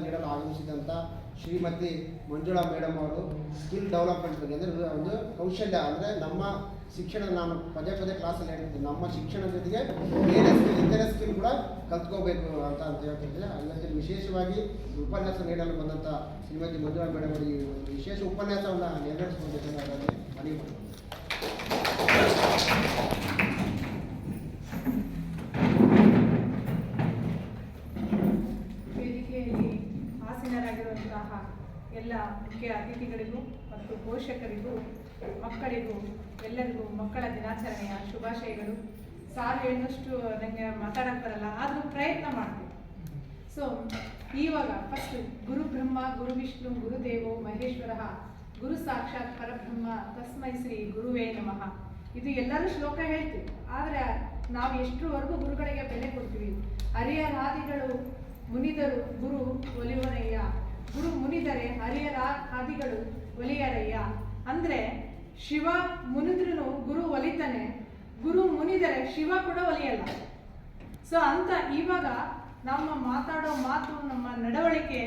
ನೀಡಲು ಆಗಮಿಸಿದಂಥ ಶ್ರೀಮತಿ ಮಂಜುಳಾ ಮೇಡಮ್ ಅವರು skill development ಬಗ್ಗೆ ಅಂದರೆ ಒಂದು ಕೌಶಲ್ಯ ಅಂದರೆ ನಮ್ಮ ಶಿಕ್ಷಣ ನಾನು ಪದೇ ಕ್ಲಾಸಲ್ಲಿ ಹೇಳ್ತಿದ್ದೆ, ನಮ್ಮ ಶಿಕ್ಷಣ ಜೊತೆಗೆ ಬೇರೆ ಸ್ಕಿಲ್ ಇತರೆ ಸ್ಕಿಲ್ ಕೂಡ ಕಲ್ತ್ಕೋಬೇಕು ಅಂತ ಹೇಳ್ತಿದ್ದೆ. ಅದರಲ್ಲಿ ವಿಶೇಷವಾಗಿ ಉಪನ್ಯಾಸ ನೀಡಲು ಬಂದಂಥ ಶ್ರೀಮತಿ ಮಂಜುಳಾ ಮೇಡಮ್ ಅವರಿಗೆ ವಿಶೇಷ ಉಪನ್ಯಾಸವನ್ನು ನೆರವೇರಿಸಬಹುದು. ಮನವಿ ಎಲ್ಲ ಮುಖ್ಯ ಅತಿಥಿಗಳಿಗೂ ಮತ್ತು ಪೋಷಕರಿಗೂ ಮಕ್ಕಳಿಗೂ ಎಲ್ಲರಿಗೂ ಮಕ್ಕಳ ದಿನಾಚರಣೆಯ ಶುಭಾಶಯಗಳು. ಸಾರ್ ಹೇಳಿದಷ್ಟು ನನಗೆ ಮಾತಾಡಕ್ಕೆ ಬರಲ್ಲ, ಆದರೂ ಪ್ರಯತ್ನ ಮಾಡ್ತೀನಿ. ಸೊ ಇವಾಗ ಫಸ್ಟ್ ಗುರು ಬ್ರಹ್ಮ ಗುರು ವಿಷ್ಣು ಗುರುದೇವೋ ಮಹೇಶ್ವರ ಗುರು ಸಾಕ್ಷಾತ್ ಪರಬ್ರಹ್ಮ ತಸ್ಮೈ ಶ್ರೀ ಗುರುವೇ ನಮಃ. ಇದು ಎಲ್ಲರೂ ಶ್ಲೋಕ ಹೇಳ್ತೀವಿ, ಆದರೆ ನಾವು ಎಷ್ಟರವರೆಗೂ ಗುರುಗಳಿಗೆ ಬೆಲೆ ಕೊಡ್ತೀವಿ. ಹರಿಹರಾದಿಗಳು ಮುನಿದರು ಗುರು ಒಲಿವನಯ್ಯ, ಗುರು ಮುನಿದರೆ ಹರಿಹರ ಆದಿಗಳು ಒಲಿಯರಯ್ಯ. ಅಂದರೆ ಶಿವ ಮುನಿದ್ರೂ ಗುರು ಒಲಿತಾನೆ, ಗುರು ಮುನಿದರೆ ಶಿವ ಕೂಡ ಒಲಿಯಲ್ಲ. ಸೊ ಅಂತ ಇವಾಗ ನಮ್ಮ ಮಾತಾಡೋ ಮಾತು, ನಮ್ಮ ನಡವಳಿಕೆ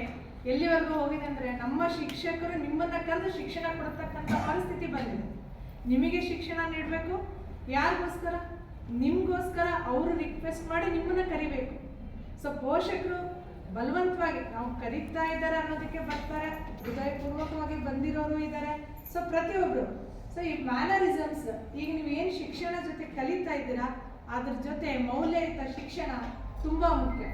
ಎಲ್ಲಿವರೆಗೂ ಹೋಗಿದೆ ಅಂದರೆ ನಮ್ಮ ಶಿಕ್ಷಕರು ನಿಮ್ಮನ್ನ ಕರೆದು ಶಿಕ್ಷಣ ಕೊಡ್ತಕ್ಕಂಥ ಪರಿಸ್ಥಿತಿ ಬಂದಿದೆ. ನಿಮಗೆ ಶಿಕ್ಷಣ ನೀಡಬೇಕು, ಯಾರಿಗೋಸ್ಕರ? ನಿಮಗೋಸ್ಕರ. ಅವರು ರಿಕ್ವೆಸ್ಟ್ ಮಾಡಿ ನಿಮ್ಮನ್ನ ಕರಿಬೇಕು. ಸೊ ಪೋಷಕರು ಬಲವಂತವಾಗಿ ನಾವು ಕರೀತಾ ಇದ್ದಾರೆ ಅನ್ನೋದಕ್ಕೆ ಬರ್ತಾರೆ, ಹೃದಯಪೂರ್ವಕವಾಗಿ ಬಂದಿರೋರು ಇದ್ದಾರೆ. ಸೊ ಪ್ರತಿಯೊಬ್ಬರು ಸೊ ಈ ಮ್ಯಾನರಿಸಮ್ಸ್, ಈಗ ನೀವು ಏನು ಶಿಕ್ಷಣ ಜೊತೆ ಕಲಿತಾ ಇದ್ದೀರಾ ಅದ್ರ ಜೊತೆ ಮೌಲ್ಯಯುತ ಶಿಕ್ಷಣ ತುಂಬ ಮುಖ್ಯ.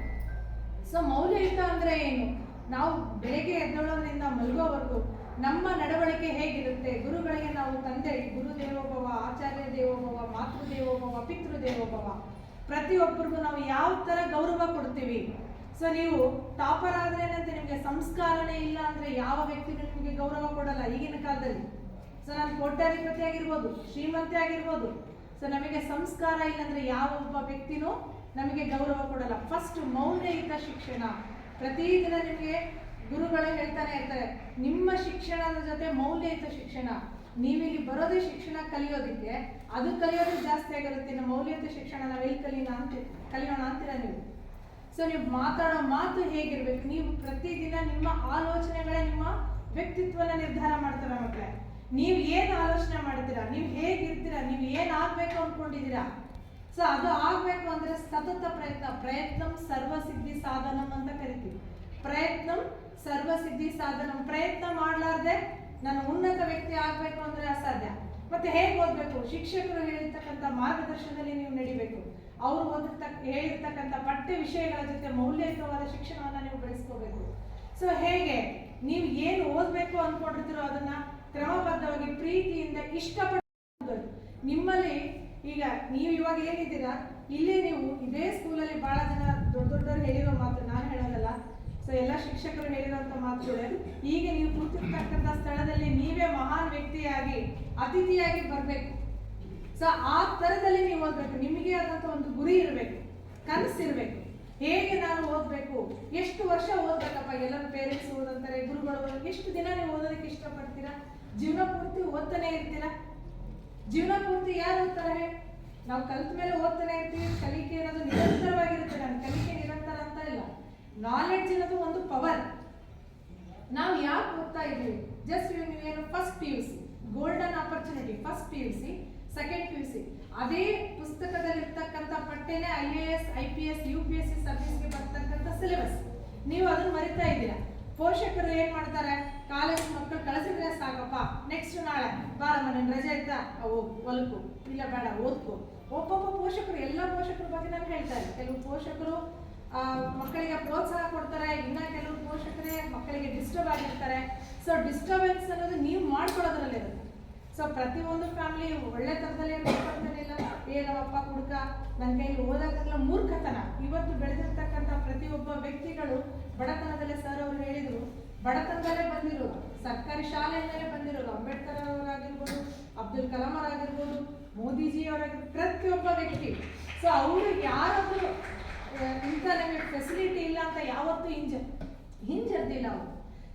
ಸೊ ಮೌಲ್ಯಯುತ ಅಂದರೆ ಏನು? ನಾವು ಬೆಳಗ್ಗೆ ಎದ್ದೇಳೋದ್ರಿಂದ ಮಲಗೋವರೆಗೂ ನಮ್ಮ ನಡವಳಿಕೆ ಹೇಗಿರುತ್ತೆ? ಗುರುಗಳಿಗೆ ನಾವು ತಂದೆ ಗುರು ದೇವೋಭವ, ಆಚಾರ್ಯ ದೇವೋಭವ, ಮಾತೃ ದೇವೋಭವ, ಪಿತೃ ದೇವೋಭವ, ಪ್ರತಿಯೊಬ್ಬರಿಗೂ ನಾವು ಯಾವ ಥರ ಗೌರವ ಕೊಡ್ತೀವಿ. ಸೊ ನೀವು ಟಾಪರ್ ಆದ್ರೆ ಏನಂತೆ ನಿಮಗೆ ಸಂಸ್ಕಾರನೇ ಇಲ್ಲ ಅಂದರೆ ಯಾವ ವ್ಯಕ್ತಿನೂ ನಿಮಗೆ ಗೌರವ ಕೊಡಲ್ಲ ಈಗಿನ ಕಾಲದಲ್ಲಿ. ಸೊ ನಾನು ಕೋಟ್ಯಾಧಿಪತಿ ಆಗಿರ್ಬೋದು, ಶ್ರೀಮಂತೆ ಆಗಿರ್ಬೋದು, ಸೊ ನಮಗೆ ಸಂಸ್ಕಾರ ಇಲ್ಲ ಅಂದರೆ ಯಾವ ಒಬ್ಬ ವ್ಯಕ್ತಿನೂ ನಮಗೆ ಗೌರವ ಕೊಡಲ್ಲ. ಫಸ್ಟ್ ಮೌಲ್ಯಯುತ ಶಿಕ್ಷಣ. ಪ್ರತಿದಿನ ನಿಮಗೆ ಗುರುಗಳು ಹೇಳ್ತಾನೆ ಇರ್ತಾರೆ, ನಿಮ್ಮ ಶಿಕ್ಷಣದ ಜೊತೆ ಮೌಲ್ಯಯುತ ಶಿಕ್ಷಣ. ನೀವಿಲ್ಲಿ ಬರೋದೇ ಶಿಕ್ಷಣ ಕಲಿಯೋದಕ್ಕೆ, ಅದು ಕಲಿಯೋದಕ್ಕೆ ಜಾಸ್ತಿ ಆಗಿರುತ್ತೆ. ಇನ್ನು ಮೌಲ್ಯಯುತ ಶಿಕ್ಷಣ ನಾವೆಲ್ಲಿ ಕಲಿಯೋಣ ಅಂತೀರ ನೀವು? ಸೊ ನೀವು ಮಾತಾಡೋ ಮಾತು ಹೇಗಿರ್ಬೇಕು? ನೀವು ಪ್ರತಿದಿನ ನಿಮ್ಮ ಆಲೋಚನೆಗಳೇ ನಿಮ್ಮ ವ್ಯಕ್ತಿತ್ವನ ನಿರ್ಧಾರ ಮಾಡ್ತಾರ ಮಕ್ಕಳೇ. ನೀವು ಏನು ಆಲೋಚನೆ ಮಾಡ್ತೀರಾ, ನೀವು ಹೇಗಿರ್ತೀರಾ, ನೀವು ಏನು ಆಗ್ಬೇಕು ಅಂದ್ಕೊಂಡಿದ್ದೀರಾ, ಸೊ ಅದು ಆಗ್ಬೇಕು ಅಂದ್ರೆ ಸತತ ಪ್ರಯತ್ನಂ ಸರ್ವಸಿದ್ಧಿ ಸಾಧನಂ ಅಂತ ಕರಿತೀವಿ. ಪ್ರಯತ್ನಂ ಸರ್ವಸಿದ್ಧಿ ಸಾಧನಂ. ಪ್ರಯತ್ನ ಮಾಡಲಾರ್ದೆ ನಾನು ಉನ್ನತ ವ್ಯಕ್ತಿ ಆಗ್ಬೇಕು ಅಂದ್ರೆ ಅಸಾಧ್ಯ. ಮತ್ತೆ ಹೇಗೆ ಓದ್ಬೇಕು? ಶಿಕ್ಷಕರು ಹೇಳಿರ್ತಕ್ಕಂಥ ಮಾರ್ಗದರ್ಶನದಲ್ಲಿ ನೀವು ನಡಿಬೇಕು. ಅವರು ಹೇಳಿರ್ತಕ್ಕಂಥ ಪಠ್ಯ ವಿಷಯಗಳ ಜೊತೆ ಮೌಲ್ಯಯುತವಾದ ಶಿಕ್ಷಣವನ್ನು ನೀವು ಬೆಳೆಸ್ಕೋಬೇಕು. ಸೊ ಹೇಗೆ ನೀವು ಏನು ಓದಬೇಕು ಅಂದ್ಕೊಂಡಿರ್ತೀರೋ ಅದನ್ನ ಕ್ರಮಬದ್ಧವಾಗಿ ಪ್ರೀತಿಯಿಂದ ಇಷ್ಟಪಟ್ಟು ನಿಮ್ಮಲ್ಲಿ ಈಗ ನೀವು ಇವಾಗ ಏನಿದ್ದೀರಾ ಇಲ್ಲಿ, ನೀವು ಇದೇ ಸ್ಕೂಲಲ್ಲಿ ಬಹಳ ಜನ ದೊಡ್ಡವರು ಹೇಳಿರೋ ಮಾತು ನಾನು ಹೇಳೋದಲ್ಲ. ಸೊ ಎಲ್ಲ ಶಿಕ್ಷಕರು ಹೇಳಿರುವಂಥ ಮಾತುಗಳೇ. ಈಗ ನೀವು ಕೂತಿರ್ತಕ್ಕಂಥ ಸ್ಥಳದಲ್ಲಿ ನೀವೇ ಮಹಾನ್ ವ್ಯಕ್ತಿಯಾಗಿ ಅತಿಥಿಯಾಗಿ ಬರಬೇಕು. ಸೊ ಆ ಥರದಲ್ಲಿ ನೀವು ಓದಬೇಕು. ನಿಮಗೆ ಆದಂಥ ಒಂದು ಗುರಿ ಇರಬೇಕು, ಕನಸಿರ್ಬೇಕು. ಹೇಗೆ ನಾನು ಓದಬೇಕು, ಎಷ್ಟು ವರ್ಷ ಓದ್ಬೇಕಪ್ಪ? ಎಲ್ಲರೂ ಪೇರೆಂಟ್ಸ್ ಓದಂತಾರೆ, ಗುರುಗಳು ಎಷ್ಟು ದಿನ ನೀವು ಓದೋದಕ್ಕೆ ಇಷ್ಟಪಡ್ತೀರಾ? ಜೀವನ ಪೂರ್ತಿ ಓದ್ತಾನೆ ಇರ್ತೀರಾ? ಜೀವನ ಪೂರ್ತಿ ಯಾರು ಓದ್ತಾರೆ? ನಾವು ಕಲಿತ ಮೇಲೆ ಓದ್ತಾನೆ ಇರ್ತೀವಿ. ಕಲಿಕೆ ಅನ್ನೋದು ನಿರಂತರವಾಗಿರುತ್ತೆ. ನಾನು ಕಲಿಕೆ ನಿರಂತರ ಅಂತ ಇಲ್ಲ. ನಾಲೆಡ್ಜ್ ಅನ್ನೋದು ಒಂದು ಪವರ್. ನಾವು ಯಾಕೆ ಓದ್ತಾ ಇದ್ದೀವಿ? ಜಸ್ಟ್ ನೀವೇನು first PUC golden opportunity, first PUC, second PUC, ಅದೇ ಪುಸ್ತಕದಲ್ಲಿ ಇರ್ತಕ್ಕಂಥ ಪಠ್ಯನೇ IAS, IPS, UPSC ಸರ್ವಿಸ್ಗೆ ಬರ್ತಕ್ಕಂಥ ಸಿಲೆಬಸ್. ನೀವು ಅದನ್ನು ಮರಿತಾ ಇದ್ದೀರಾ. ಪೋಷಕರು ಏನ್ ಮಾಡ್ತಾರೆ? ಕಾಲೇಜ್ ಮಕ್ಕಳು ಕಳಿಸಿದ್ರೆ ಸಾಕಪ್ಪ, ನೆಕ್ಸ್ಟ್ ನಾಳೆ ಬಾರಮ್ಮ ನನ್ನ ರಜೆ ಇತ್ತಾ ಹೊಲಕು, ಇಲ್ಲ ಬೇಡ ಓದ್ಕೋ. ಒಬ್ಬೊಬ್ಬ ಪೋಷಕರು, ಎಲ್ಲ ಪೋಷಕರ ಬಗ್ಗೆ ನಾನು ಹೇಳ್ತಾ ಇದ್ದೆ. ಕೆಲವು ಪೋಷಕರು ಮಕ್ಕಳಿಗೆ ಪ್ರೋತ್ಸಾಹ ಕೊಡ್ತಾರೆ, ಇನ್ನ ಕೆಲವು ಪೋಷಕರೇ ಮಕ್ಕಳಿಗೆ ಡಿಸ್ಟರ್ಬ್ ಆಗಿರ್ತಾರೆ. ಸೊ ಡಿಸ್ಟರ್ಬೆನ್ಸ್ ಅನ್ನೋದು ನೀವು ಮಾಡ್ಕೊಳ್ಳೋದ್ರಲ್ಲಿರುತ್ತೆ. ಸೊ ಪ್ರತಿಯೊಂದು ಫ್ಯಾಮಿಲಿ ಒಳ್ಳೆ ಥರದಲ್ಲಿ ಇಲ್ಲ, ನಮ್ಮಪ್ಪ ಹುಡುಕ ನನ್ನ ಕೈಲಿ ಓದೋಕ್ಕಾಗಲ್ಲ, ಮೂರ್ಖತನ. ಇವತ್ತು ಬೆಳೆದಿರ್ತಕ್ಕಂಥ ಪ್ರತಿಯೊಬ್ಬ ವ್ಯಕ್ತಿಗಳು ಬಡತನದಲ್ಲೇ, ಸರ್ ಅವರು ಹೇಳಿದ್ರು, ಬಡತನದಲ್ಲೇ ಬಂದಿರೋರು, ಸರ್ಕಾರಿ ಶಾಲೆಯಿಂದಲೇ ಬಂದಿರೋರು. ಅಂಬೇಡ್ಕರ್ ಅವರಾಗಿರ್ಬೋದು, ಅಬ್ದುಲ್ ಕಲಾಂ ಅವರಾಗಿರ್ಬೋದು, ಮೋದಿಜಿ ಅವರಾಗಿರ್ಬೋದು, ಪ್ರತಿಯೊಬ್ಬ ವ್ಯಕ್ತಿ. ಸೊ ಅವರು ಯಾರಾದರೂ ಇಂಥ ನಮಗೆ ಫೆಸಿಲಿಟಿ ಇಲ್ಲ ಅಂತ ಯಾವತ್ತೂ ಹಿಂಜರ್ದಿಲ್ಲ ಅವರು.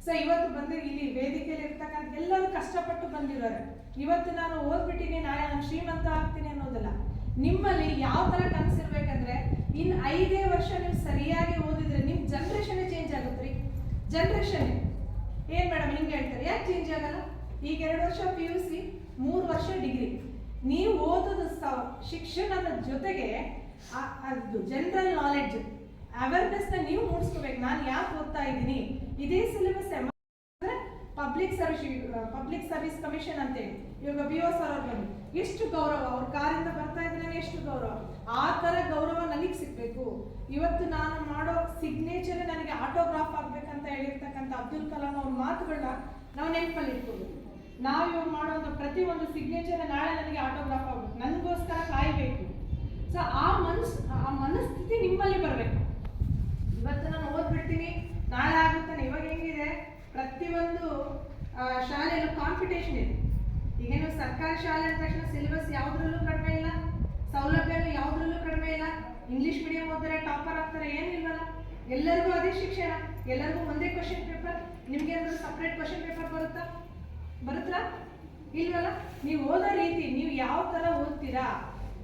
ಸೊ ಇವತ್ತು ಬಂದು ಇಲ್ಲಿ ವೇದಿಕೆಯಲ್ಲಿ ಇರ್ತಕ್ಕಂಥ ಎಲ್ಲರೂ ಕಷ್ಟಪಟ್ಟು ಬಂದಿರೋರು. ಇವತ್ತು ನಾನು ಓದ್ಬಿಟ್ಟಿನಿ, ನಾಳೆ ನಾನು ಶ್ರೀಮಂತ ಆಗ್ತೀನಿ ಅನ್ನೋದಲ್ಲ. ನಿಮ್ಮಲ್ಲಿ ಯಾವ ಥರ ಕನಸಿರ್ಬೇಕಂದ್ರೆ, ಇನ್ನು 5 ವರ್ಷ ನೀವು ಸರಿಯಾಗಿ ಓದಿದ್ರೆ ನಿಮ್ಮ ಜನ್ರೇಷನ್ ಚೇಂಜ್ ಆಗುತ್ತೆ ರೀ. ಜನರೇಷನ್ ಏನ್ ಮೇಡಮ್ ಹಿಂಗೆ ಹೇಳ್ತಾರೆ, ಯಾಕೆ ಚೇಂಜ್ ಆಗಲ್ಲ? ಈಗ 2 ವರ್ಷ PUC, 3 ವರ್ಷ ಡಿಗ್ರಿ. ನೀವು ಓದೋದು ಶಿಕ್ಷಣದ ಜೊತೆಗೆ ಅದು ಜನರಲ್ ನಾಲೆಡ್ಜ್ ಅವೇರ್ನೆಸ್ ನ ನೀವು ಮೂಡಿಸ್ಕೋಬೇಕು. ನಾನು ಯಾಕೆ ಓದ್ತಾ ಇದ್ದೀನಿ, ಇದೇ ಸಿಲೆಬಸ್ ಪಬ್ಲಿಕ್ ಸರ್ವಿಸ್ ಕಮಿಷನ್ ಅಂತೇಳಿ ಇವಾಗ BO ಸರ್ ಅವ್ರು ಬಂದು ಎಷ್ಟು ಗೌರವ, ಅವ್ರ ಕಾರಿಂದ ಬರ್ತಾ ಇದ್ರೆ ಎಷ್ಟು ಗೌರವ, ಆ ತರ ಗೌರವ ನನಗೆ ಸಿಗ್ಬೇಕು. ಇವತ್ತು ನಾನು ಮಾಡೋ ಸಿಗ್ನೇಚರ್ ನನಗೆ ಆಟೋಗ್ರಾಫ್ ಆಗ್ಬೇಕಂತ ಹೇಳಿರ್ತಕ್ಕಂಥ ಅಬ್ದುಲ್ ಕಲಾಂ ಅವ್ರ ಮಾತುಗಳನ್ನ ನಾವು ನೆನಪಲ್ಲಿ ಇಟ್ಕೋಬೇಕು. ನಾವು ಇವಾಗ ಮಾಡೋ ಪ್ರತಿಯೊಂದು ಸಿಗ್ನೇಚರ್ ನಾಳೆ ನನಗೆ ಆಟೋಗ್ರಾಫ್ ಆಗ್ಬೇಕು, ನನಗೋಸ್ಕರ ಕಾಯಬೇಕು. ಸೊ ಆ ಮನಸ್ಥಿತಿ ನಿಮ್ಮಲ್ಲಿ ಬರಬೇಕು. ಇವತ್ತು ನಾನು ಓದ್ಬಿಡ್ತೀನಿ ನಾಳೆ ಆಗುತ್ತಾನೆ. ಇವಾಗ ಹೆಂಗಿದೆ, ಪ್ರತಿಯೊಂದು ಶಾಲೆಯಲ್ಲೂ ಕಾಂಪಿಟೇಷನ್ ಇದೆ. ಈಗೇನು ಸರ್ಕಾರಿ ಶಾಲೆ ಅಂದ ತಕ್ಷಣ ಸಿಲೆಬಸ್ ಯಾವುದ್ರಲ್ಲೂ ಕಡಿಮೆ ಇಲ್ಲ, ಸೌಲಭ್ಯಗಳು ಯಾವುದ್ರಲ್ಲೂ ಕಡಿಮೆ ಇಲ್ಲ. ಇಂಗ್ಲಿಷ್ ಮೀಡಿಯಂ ಓದಿದ್ರೆ ಟಾಪರ್ ಆಗ್ತಾರೆ, ಏನಿಲ್ವಲ್ಲ. ಎಲ್ಲರಿಗೂ ಅದೇ ಶಿಕ್ಷಣ, ಎಲ್ಲರಿಗೂ ಒಂದೇ ಕ್ವಶನ್ ಪೇಪರ್. ನಿಮ್ಗೆ ಏನಾದ್ರು ಸಪ್ರೇಟ್ ಕ್ವಶನ್ ಪೇಪರ್ ಬರುತ್ತಾ ಇಲ್ವಲ್ಲ. ನೀವು ಓದೋ ರೀತಿ, ನೀವು ಯಾವ ತರ ಓದ್ತೀರಾ,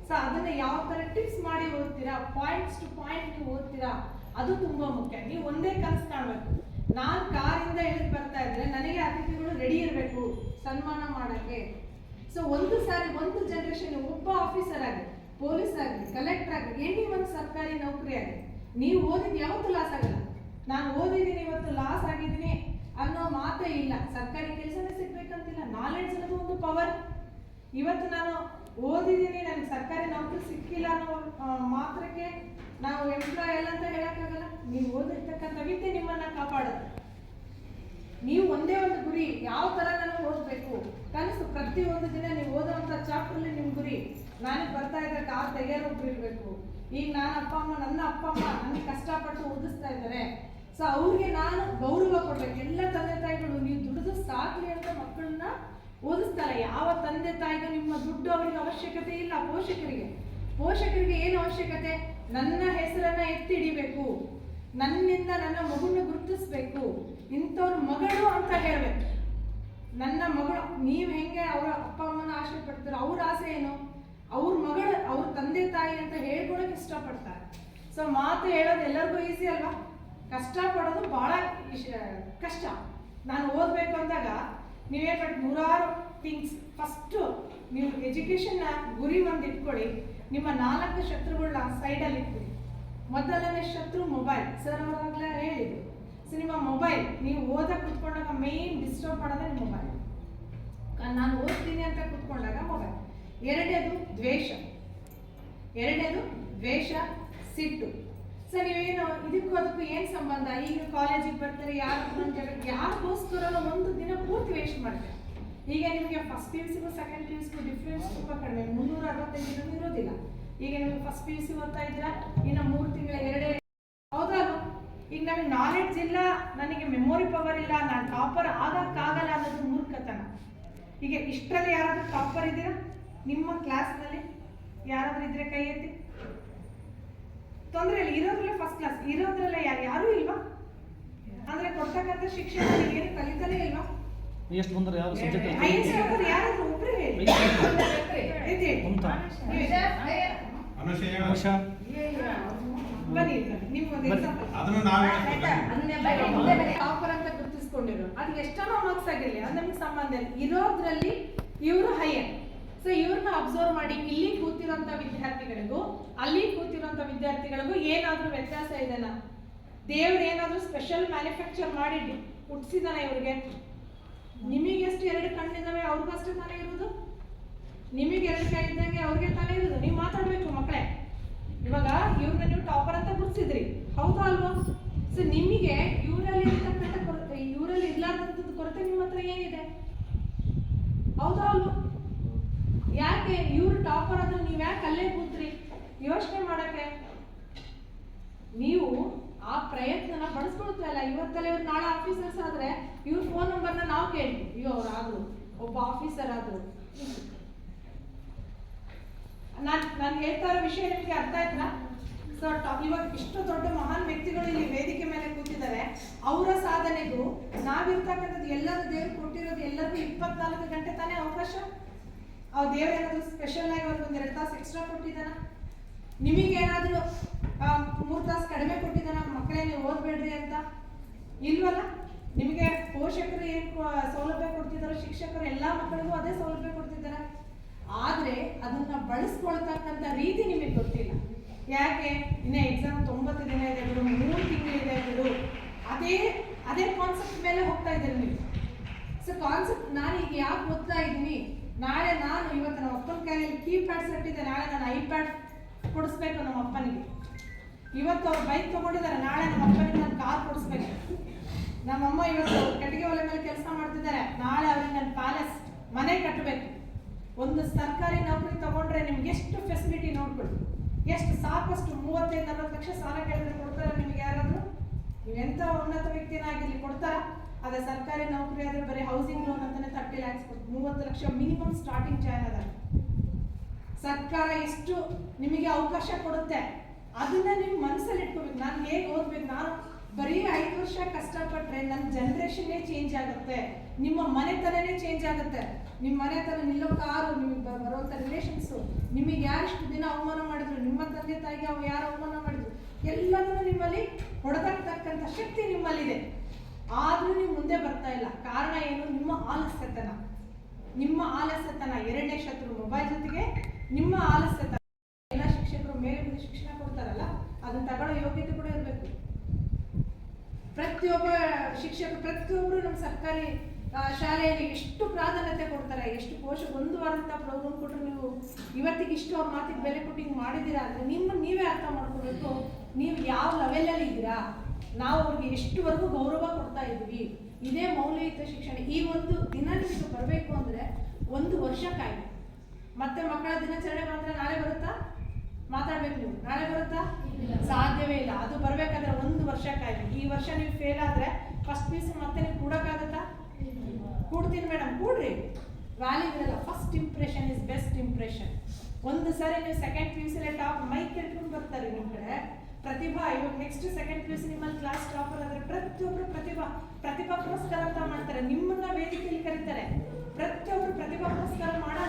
ಸೊ ಅದನ್ನ ಯಾವ ತರ ಟಿಪ್ಸ್ ಮಾಡಿ ಓದ್ತೀರಾ, ಪಾಯಿಂಟ್ಸ್ ಟು ಪಾಯಿಂಟ್ ನೀವು ಓದ್ತೀರಾ, ಅದು ತುಂಬಾ ಮುಖ್ಯ. ನೀವು ಒಂದೇ ಕನಸು ಕಾಣಬೇಕು. ನಾನು ಕಾರಿಂದ ಇಳಿದು ಬರ್ತಾ ಇದ್ರೆ ನನಗೆ ಅತಿಥಿಗಳು ರೆಡಿ ಇರಬೇಕು ಸನ್ಮಾನ ಮಾಡಕ್ಕೆ. ಸೊ ಒಂದು ಜನರೇಷನ್ ಒಬ್ಬ ಆಫೀಸರ್ ಆಗಿ, ಪೊಲೀಸ್ ಆಗಲಿ, ಕಲೆಕ್ಟರ್ ಆಗಲಿ, ಎನಿ ಒಂದು ಸರ್ಕಾರಿ ನೌಕರಿ ಆಗಲಿ, ನೀವು ಓದಿದ್ ಯಾವತ್ತೂ ಲಾಸ್ ಆಗಲ್ಲ. ನಾನು ಓದಿದ್ದೀನಿ ಇವತ್ತು ಲಾಸ್ ಆಗಿದ್ದೀನಿ ಅನ್ನೋ ಮಾತೇ ಇಲ್ಲ. ಸರ್ಕಾರಿ ಕೆಲಸನೇ ಸಿಗ್ಬೇಕಂತಿಲ್ಲ. ನಾಲೆಡ್ಜ್ ಅನ್ನೋದು ಒಂದು ಪವರ್. ಇವತ್ತು ನಾನು ಓದಿದ್ದೀನಿ, ನನಗೆ ಸರ್ಕಾರಿ ನೌಕರಿ ಸಿಕ್ಕಿಲ್ಲ ಅನ್ನೋ ಮಾತ್ರಕ್ಕೆ ನಾವು ಎಂಪ್ಲಾಯ್ ಅಲ್ಲ ಅಂತ ಹೇಳಕ್ಕಾಗಲ್ಲ. ನೀವು ಓದಿರ್ತಕ್ಕಂಥ ವಿದ್ಯೆ ನಿಮ್ಮನ್ನ ಕಾಪಾಡುತ್ತೆ. ನೀವು ಒಂದೇ ಒಂದು ಗುರಿ, ಯಾವ ತರ ನಾನು ಓದಬೇಕು ಕನಸು. ಪ್ರತಿಯೊಂದು ದಿನ ನೀವು ಓದುವಂತ ಚಾಪ್ಟರ್ಲಿ ನಿಮ್ ಗುರಿ, ನನಗೆ ಬರ್ತಾ ಇದ್ರೆ ಕಾರ್ ತೆಗೆಯೋರು ಇರಬೇಕು. ಈಗ ನನ್ನ ಅಪ್ಪ ಅಮ್ಮ ನನಗೆ ಕಷ್ಟಪಟ್ಟು ಓದಿಸ್ತಾ ಇದ್ದಾರೆ, ಸೊ ಅವ್ರಿಗೆ ನಾನು ಗೌರವ ಕೊಡ್ಬೇಕು. ಎಲ್ಲ ತಂದೆ ತಾಯಿಗಳು ನೀವು ದುಡಿದು ಸಾಕ್ಲಿ ಅಂತ ಮಕ್ಕಳನ್ನ ಓದಿಸ್ತಾರೆ. ಯಾವ ತಂದೆ ತಾಯಿಗೂ ನಿಮ್ಮ ದುಡ್ಡು ಅವರಿಗೆ ಅವಶ್ಯಕತೆ ಇಲ್ಲ. ಪೋಷಕರಿಗೆ ಏನು ಅವಶ್ಯಕತೆ, ನನ್ನ ಹೆಸರನ್ನ ಎತ್ತಿ ಹಿಡಿಬೇಕು, ನನ್ನಿಂದ ನನ್ನ ಮಗುನ ಗುರುತಿಸ್ಬೇಕು, ಇಂಥವ್ರ ಮಗಳು ಅಂತ ಹೇಳ್ಬೇಕು. ನನ್ನ ಮಗಳು, ನೀವು ಹೆಂಗೆ ಅವರ ಅಪ್ಪ ಅಮ್ಮನ ಆಸೆ ಪಡ್ತಾರೋ ಅವ್ರ ಆಸೆ ಏನು, ಅವ್ರ ಮಗಳು ಅವ್ರ ತಂದೆ ತಾಯಿ ಅಂತ ಹೇಳ್ಕೊಳಕ್ ಇಷ್ಟಪಡ್ತಾರೆ. ಸೊ ಮಾತು ಹೇಳೋದು ಎಲ್ಲರಿಗೂ ಈಸಿ ಅಲ್ವಾ, ಕಷ್ಟಪಡೋದು ಬಹಳ ಕಷ್ಟ. ನಾನು ಓದ್ಬೇಕು ಅಂದಾಗ ನೀವೇನ್ ಮಾಡಿ, 100 ಥಿಂಗ್ಸ್. ಫಸ್ಟು ನೀವು ಎಜುಕೇಶನ್ನ ಗುರಿ ಒಂದು ಇಟ್ಕೊಳ್ಳಿ. ನಿಮ್ಮ 4 ಶತ್ರುಗಳನ್ನ ಸೈಡಲ್ಲಿ ಇಟ್ಕೊಳ್ಳಿ. ಮೊದಲನೇ ಶತ್ರು ಮೊಬೈಲ್. ಸರ್ ಅವರಾಗಲೇ ಹೇಳಿದ್ರು. ಸೊ ನಿಮ್ಮ ಮೊಬೈಲ್, ನೀವು ಓದಕ್ಕೆ ಕುತ್ಕೊಂಡಾಗ ಮೇನ್ ಡಿಸ್ಟರ್ಬ್ ಮಾಡೋದೇ ನಿಮ್ಮ ಮೊಬೈಲ್. ನಾನು ಓದ್ತೀನಿ ಅಂತ ಕುತ್ಕೊಂಡಾಗ ಮೊಬೈಲ್. ಎರಡನೇದು ದ್ವೇಷ, ಸಿಟ್ಟು. ಸೊ ನೀವೇನು ಇದಕ್ಕೂ ಅದಕ್ಕೂ ಏನು ಸಂಬಂಧ? ಈಗ ಕಾಲೇಜಿಗೆ ಬರ್ತಾರೆ, ಯಾರಿಗೋಸ್ಕರ ಒಂದು ದಿನ ಪೂರ್ತಿ ವೇಸ್ಟ್ ಮಾಡ್ತಾರೆ. ಈಗ ನಿಮಗೆ first PUC second PUC difference ತುಂಬ ಕಡಿಮೆ, 365 ದಿನ ಇರೋದಿಲ್ಲ. ಈಗ ನಿಮಗೆ ಫಸ್ಟ್ PUC ಓದ್ತಾ ಇದ್ರ, ಇನ್ನು 3 ತಿಂಗಳ 2 ಹೌದಾ? ಈಗ ನಮಗೆ ನಾಲೆಡ್ಜ್ ಇಲ್ಲ, ನನಗೆ ಮೆಮೊರಿ ಪವರ್ ಇಲ್ಲ, ನಾನು ಟಾಪರ್ ಆಗಕ್ಕಾಗಲ್ಲ ಅನ್ನೋದು ಮೂರ್ಖತನ. ಈಗ ಇಷ್ಟರಲ್ಲಿ ಯಾರಾದ್ರೂ ಟಾಪರ್ ಇದ್ದೀರಾ? ನಿಮ್ಮ ಕ್ಲಾಸ್ನಲ್ಲಿ ಯಾರಾದ್ರೂ ಇದ್ರೆ ಕೈ ಎತ್ತಿ. ತೊಂದರೆ ಇಲ್ಲ, ಇರೋದ್ರಲ್ಲೇ ಫಸ್ಟ್ ಕ್ಲಾಸ್, ಇರೋದ್ರಲ್ಲೇ ಯಾರೂ ಇಲ್ವಾ? ಅಂದ್ರೆ ಕೊಡ್ತಕ್ಕಂಥ ಶಿಕ್ಷಣ ಏನು ಕಲಿತಾನೆ ಇಲ್ವಾ? ಎಷ್ಟು ಬಂದ್ರೆ ಯಾರು ಸಬ್ಜೆಕ್ಟ್ ಯಾರಾದ್ರೂ ಒಬ್ರು ಹೇಳಿ. ಬನ್ನಿ, ನಿಮ್ಗೊಂದು ಎಕ್ಸಾಂಪಲ್. ಟಾಪರ್ ಅಂತ ಗುರುತಿಸ್ಕೊಂಡಿರೋ ಅದು ಎಷ್ಟೋ ಮಾರ್ಕ್ಸ್ ಆಗಿರಲಿ, ಅದು ನಮ್ಗೆ ಸಂಬಂಧ ಇಲ್ಲ. ಇರೋದ್ರಲ್ಲಿ ಇವರು ಹೈಯರ್. ಸೊ ಇವ್ರನ್ನ ಅಬ್ಸರ್ವ್ ಮಾಡಿ, ಇಲ್ಲಿ ಕೂತಿರೋಂಥ ವಿದ್ಯಾರ್ಥಿಗಳಿಗೂ ಅಲ್ಲಿ ಕೂತಿರೋಂಥ ವಿದ್ಯಾರ್ಥಿಗಳಿಗೂ ಏನಾದ್ರೂ ವ್ಯತ್ಯಾಸ ಇದೆನಾ? ದೇವ್ರು ಏನಾದ್ರೂ ಸ್ಪೆಷಲ್ ಮ್ಯಾನುಫ್ಯಾಕ್ಚರ್ ಮಾಡಿ ಹುಟ್ಟಿಸಿದಾನ ಇವ್ರಿಗೆ? ನಿಮಗೆಷ್ಟು 2 ಕಣ್ಣಿದಾವೆ, ಅವ್ರಿಗೂ ಅಷ್ಟೇ ತಾನೇ ಇರೋದು. ನಿಮಗೆ 2 ಕೈ ಇದ್ದಂಗೆ ಅವ್ರಿಗೆ ತಾನೇ ಇರೋದು. ನೀವು ಮಾತಾಡ್ಬೇಕು ಮಕ್ಕಳೇ. ಇವಾಗ ಇವ್ರನ್ನ ನೀವು ಟಾಪರ್ ಅಂತ ಗುರುತಿಸಿದ್ರಿ, ಹೌದಾ ಅಲ್ವಾ? ಸೊ ನಿಮಗೆ ಇವರಲ್ಲಿ ಇರ್ತಕ್ಕಂಥ ಕೊರತೆ, ಇವರಲ್ಲಿ ಇರ್ಲಾರ್ದಂಥದ್ದು ಕೊರತೆ ನಿಮ್ಮ ಹತ್ರ ಏನಿದೆ, ಹೌದಾ ಅಲ್ವಾ? ಯಾಕೆ ಇವ್ರು ಟಾಪರ್ ಆದ್ರೆ ನೀವು ಯಾಕೆ ಅಲ್ಲೇ ಕೂತ್ರಿ? ಯೋಚನೆ ಮಾಡಕ್ಕೆ ನೀವು ಆ ಪ್ರಯತ್ನನ ಬಳಸ್ಕೊಳ್ತಾ ಇಲ್ಲ. ಇವತ್ತಲ್ಲ ಇವ್ರು ನಾಳೆ ಆಫೀಸರ್ಸ್ ಆದ್ರೆ ಇವ್ರ ಫೋನ್ ನಂಬರ್ನ ನಾವು ಕೇಳ್ತೀವಿ, ಅಯ್ಯೋ ಅವ್ರು ಆದ್ರು, ಒಬ್ಬ ಆಫೀಸರ್ ಆದ್ರು. ನಾನು ಹೇಳ್ತಾ ಇರೋ ವಿಷಯ ನಿಮ್ಗೆ ಅರ್ಥ ಆಯ್ತಾ? ಸೊ ಇವಾಗ ಇಷ್ಟು ದೊಡ್ಡ ಮಹಾನ್ ವ್ಯಕ್ತಿಗಳು ಇಲ್ಲಿ ವೇದಿಕೆ ಮೇಲೆ ಕೂತಿದ್ದಾರೆ. ಅವರ ಸಾಧನೆಗೂ ನಾವಿರ್ತಕ್ಕಂಥದ್ದು ಎಲ್ಲರೂ ದೇವ್ರು ಕೊಟ್ಟಿರೋದು ಎಲ್ಲರಿಗೂ 24 ಗಂಟೆ ತಾನೇ ಅವಕಾಶ. ಅವ್ರು ದೇವ್ರು ಏನಾದ್ರು ಸ್ಪೆಷಲ್ ಆಗಿ ಅವ್ರಿಗೆ 1-2 ತಾಸು ಎಕ್ಸ್ಟ್ರಾ ಕೊಟ್ಟಿದ್ದಾನ? ನಿಮಗೇನಾದ್ರೂ 3 ತಾಸು ಕಡಿಮೆ ಕೊಟ್ಟಿದ್ದಾನ? ಮಕ್ಕಳೇ ನೀವು ಓದ್ಬೇಡ್ರಿ ಅಂತ ಇಲ್ವಲ್ಲ? ನಿಮಗೆ ಪೋಷಕರು ಏನು ಸೌಲಭ್ಯ ಕೊಡ್ತಿದ್ದಾರೆ, ಶಿಕ್ಷಕರು ಎಲ್ಲ ಮಕ್ಕಳಿಗೂ ಅದೇ ಸೌಲಭ್ಯ ಕೊಡ್ತಿದ್ದಾರೆ. ಆದರೆ ಅದನ್ನ ಬಳಸ್ಕೊಳ್ತಕ್ಕಂಥ ರೀತಿ ನಿಮಗೆ ಗೊತ್ತಿಲ್ಲ. ಯಾಕೆ ಇನ್ನು ಎಕ್ಸಾಮ್ 90 ದಿನ ಇದೆ ಬಿಡು, 3 ತಿಂಗಳಿದೆ ಬಿಡು, ಅದೇ ಕಾನ್ಸೆಪ್ಟ್ ಮೇಲೆ ಹೋಗ್ತಾ ಇದ್ದೀರಿ ನೀವು. ಸೊ ಕಾನ್ಸೆಪ್ಟ್ ನಾನು ಈಗ ಯಾಕೆ ಓದ್ತಾ ಇದ್ದೀನಿ, ನಾಳೆ ನಾನು ಇವತ್ತು ನಮ್ಮ ಅಪ್ಪನ ಕೈಯಲ್ಲಿ ಕೀಪ್ಯಾಡ್ ಸೆಟ್ ಇದೆ, ನಾಳೆ ನಾನು ಐಪ್ಯಾಡ್ ಕೊಡಿಸ್ಬೇಕು ನಮ್ಮ ಅಪ್ಪನಿಗೆ. ಇವತ್ತು ಅವ್ರು ಬೈಕ್ ತಗೊಂಡಿದ್ದಾರೆ, ನಾಳೆ ನಮ್ಮ ಅಪ್ಪನಿಗೆ ನಾನು ಕಾರ್ ಕೊಡಿಸ್ಬೇಕು. ನಮ್ಮಮ್ಮ ಇವತ್ತು ಕಟ್ಟಿಗೆ ಒಲೆ ಮೇಲೆ ಕೆಲಸ ಮಾಡ್ತಿದ್ದಾರೆ, ನಾಳೆ ಅವ್ರಿಗೆ ನಾನು ಪ್ಯಾಲೇಸ್ ಮನೆ ಕಟ್ಟಬೇಕು. ಒಂದು ಸರ್ಕಾರಿ ನೌಕರಿ ತಗೊಂಡ್ರೆ ನಿಮ್ಗೆ ಎಷ್ಟು ಫೆಸಿಲಿಟಿ ನೋಡ್ಕೊಳ್ಳಿ, ಎಷ್ಟು ಸಾಕಷ್ಟು 35-40 ಲಕ್ಷ ಸಾಲ ಕೇಳಿದ್ರೆ ಕೊಡ್ತಾರೆ ನಿಮ್ಗೆ ಯಾರಾದ್ರೂ? ನೀವೆಂತ ಉನ್ನತ ವ್ಯಕ್ತಿನಾಗಿರ್ಲಿ ಕೊಡ್ತಾರ? ಅದೇ ಸರ್ಕಾರಿ ನೌಕರಿ ಆದ್ರೆ ಬರೀ ಹೌಸಿಂಗ್ ಲೋನ್ ಅಂತಾನೆ 30 lakhs ಕೊಡ್ತಾರೆ. 30 ಲಕ್ಷ ಮಿನಿಮಮ್ ಸ್ಟಾರ್ಟಿಂಗ್ ಜಾಯ್ನ್ ಅದ. ಸರ್ಕಾರ ಎಷ್ಟು ನಿಮಗೆ ಅವಕಾಶ ಕೊಡುತ್ತೆ ಅದನ್ನ ನೀವು ಮನಸ್ಸಲ್ಲಿ ಇಟ್ಕೋಬೇಕು. ನಾನು ಹೇಗೆ ಓದ್ಬೇಕು, ನಾನು ಬರೀ 5 ವರ್ಷ ಕಷ್ಟಪಟ್ರೆ ನನ್ನ ಜನರೇಷನ್ನೇ ಚೇಂಜ್ ಆಗುತ್ತೆ, ನಿಮ್ಮ ಮನೆತನನೇ ಚೇಂಜ್ ಆಗುತ್ತೆ. ನಿಮ್ಮ ಮನೆತನ ನಿಲ್ಲೋ ಕಾರು, ನಿಮಗೆ ಬರುವಂಥ ರಿಲೇಷನ್ಸು, ನಿಮಗೆ ಯಾರಿಷ್ಟು ದಿನ ಅವಮಾನ ಮಾಡಿದ್ರು, ನಿಮ್ಮ ತಂದೆ ತಾಯಿಗೆ ಅವ್ರು ಯಾರು ಅವಮಾನ ಮಾಡಿದ್ರು, ಎಲ್ಲವನ್ನೂ ನಿಮ್ಮಲ್ಲಿ ಹೊಡೆದಾಕ್ತಕ್ಕಂಥ ಶಕ್ತಿ ನಿಮ್ಮಲ್ಲಿದೆ. ಆದರೂ ನೀವು ಮುಂದೆ ಬರ್ತಾ ಇಲ್ಲ. ಕಾರಣ ಏನು? ನಿಮ್ಮ ಆಲಸ್ಯತನ. ನಿಮ್ಮ ಆಲಸ್ಯತನ ಎರಡನೇ ಶತ್ರು ಮೊಬೈಲ್ ಜೊತೆಗೆ ನಿಮ್ಮ ಆಲಸ್ಯತನ. ಎಲ್ಲ ಶಿಕ್ಷಕರು ಮೇಲೆ ಮುಂದೆ ಶಿಕ್ಷಣ ಕೊಡ್ತಾರಲ್ಲ, ಅದನ್ನ ತಗೊಳ್ಳೋ ಯೋಗ್ಯತೆ ಕೂಡ ಇರಬೇಕು. ಪ್ರತಿಯೊಬ್ಬ ಶಿಕ್ಷಕರು, ಪ್ರತಿಯೊಬ್ಬರು ನಮ್ಮ ಸರ್ಕಾರಿ ಶಾಲೆಯಲ್ಲಿ ಎಷ್ಟು ಪ್ರಾಧಾನ್ಯತೆ ಕೊಡ್ತಾರೆ, ಎಷ್ಟು ಒಂದು ವಾರದ ಪ್ರೋಗ್ರಾಮ್ ಕೊಟ್ಟರು ನೀವು ಇವತ್ತಿಗೆ ಇಷ್ಟು ಅವ್ರ ಮಾತಿಗೆ ಬೆಲೆ ಕೊಟ್ಟು ಹಿಂಗೆ ಮಾಡಿದ್ದೀರಾ ಅಂದರೆ ನೀವೇ ಅರ್ಥ ಮಾಡ್ಕೋಬೇಕು, ನೀವು ಯಾವ ಲೆವೆಲಲ್ಲಿ ಇದ್ದೀರಾ, ನಾವು ಅವ್ರಿಗೆ ಎಷ್ಟುವರೆಗೂ ಗೌರವ ಕೊಡ್ತಾ ಇದ್ದೀವಿ. ಇದೇ ಮೌಲ್ಯಯುತ ಶಿಕ್ಷಣ. ಈ ಒಂದು ದಿನ ನಿಮಗೆ ಬರಬೇಕು ಅಂದರೆ 1 ವರ್ಷ ಕಾಯ್ದೆ. ಮತ್ತೆ ಮಕ್ಕಳ ದಿನಾಚರಣೆ ಬಂದರೆ ನಾಳೆ ಬರುತ್ತಾ? ಮಾತಾಡ್ಬೇಕು ನೀವು. ನಾಳೆ ಬರುತ್ತಾ? ಸಾಧ್ಯವೇ ಇಲ್ಲ. ಅದು ಬರ್ಬೇಕಾದ್ರೆ 1 ವರ್ಷ ಕಾಯ್ದೆ. ಈ ವರ್ಷ ನೀವು ಫೇಲ್ ಆದ್ರೆ ಫಸ್ಟ್ ಪೀಸ್ ಮತ್ತೆ ನೀವು ಕೂಡಕ್ಕಾಗತ್ತಾ? ಕೂಡ್ತೀನಿ ಮೇಡಮ್, ಕೂಡ್ರಿ. ವ್ಯಾಲ್ಯೂ ಇರಲ್ಲ. First impression is best impression. ಒಂದು ಸಾರಿ ನೀವು ಸೆಕೆಂಡ್ ಪಿ ಯು ಸಿಲೆ ಟಾಪ್ ಮೈಕ್ ಕೇಳ್ಕೊಂಡು ಬರ್ತಾರೆ ನಿಮ್ಮ ಕಡೆ ಪ್ರತಿಭಾ. ಇವಾಗ next second P U C ನಿಮ್ಮಲ್ಲಿ ಕ್ಲಾಸ್ ಟಾಪರ್ ಆದರೆ ಪ್ರತಿಯೊಬ್ಬರು ಪ್ರತಿಭಾ ಪುರಸ್ಕಾರ ಅಂತ ಮಾಡ್ತಾರೆ. ನಿಮ್ಮನ್ನ ವೇದಿಕೆಯಲ್ಲಿ ಕರೀತಾರೆ. ಪ್ರತಿಯೊಬ್ಬರು ಪ್ರತಿಭಾ ಪುರಸ್ಕಾರ ಮಾಡೋ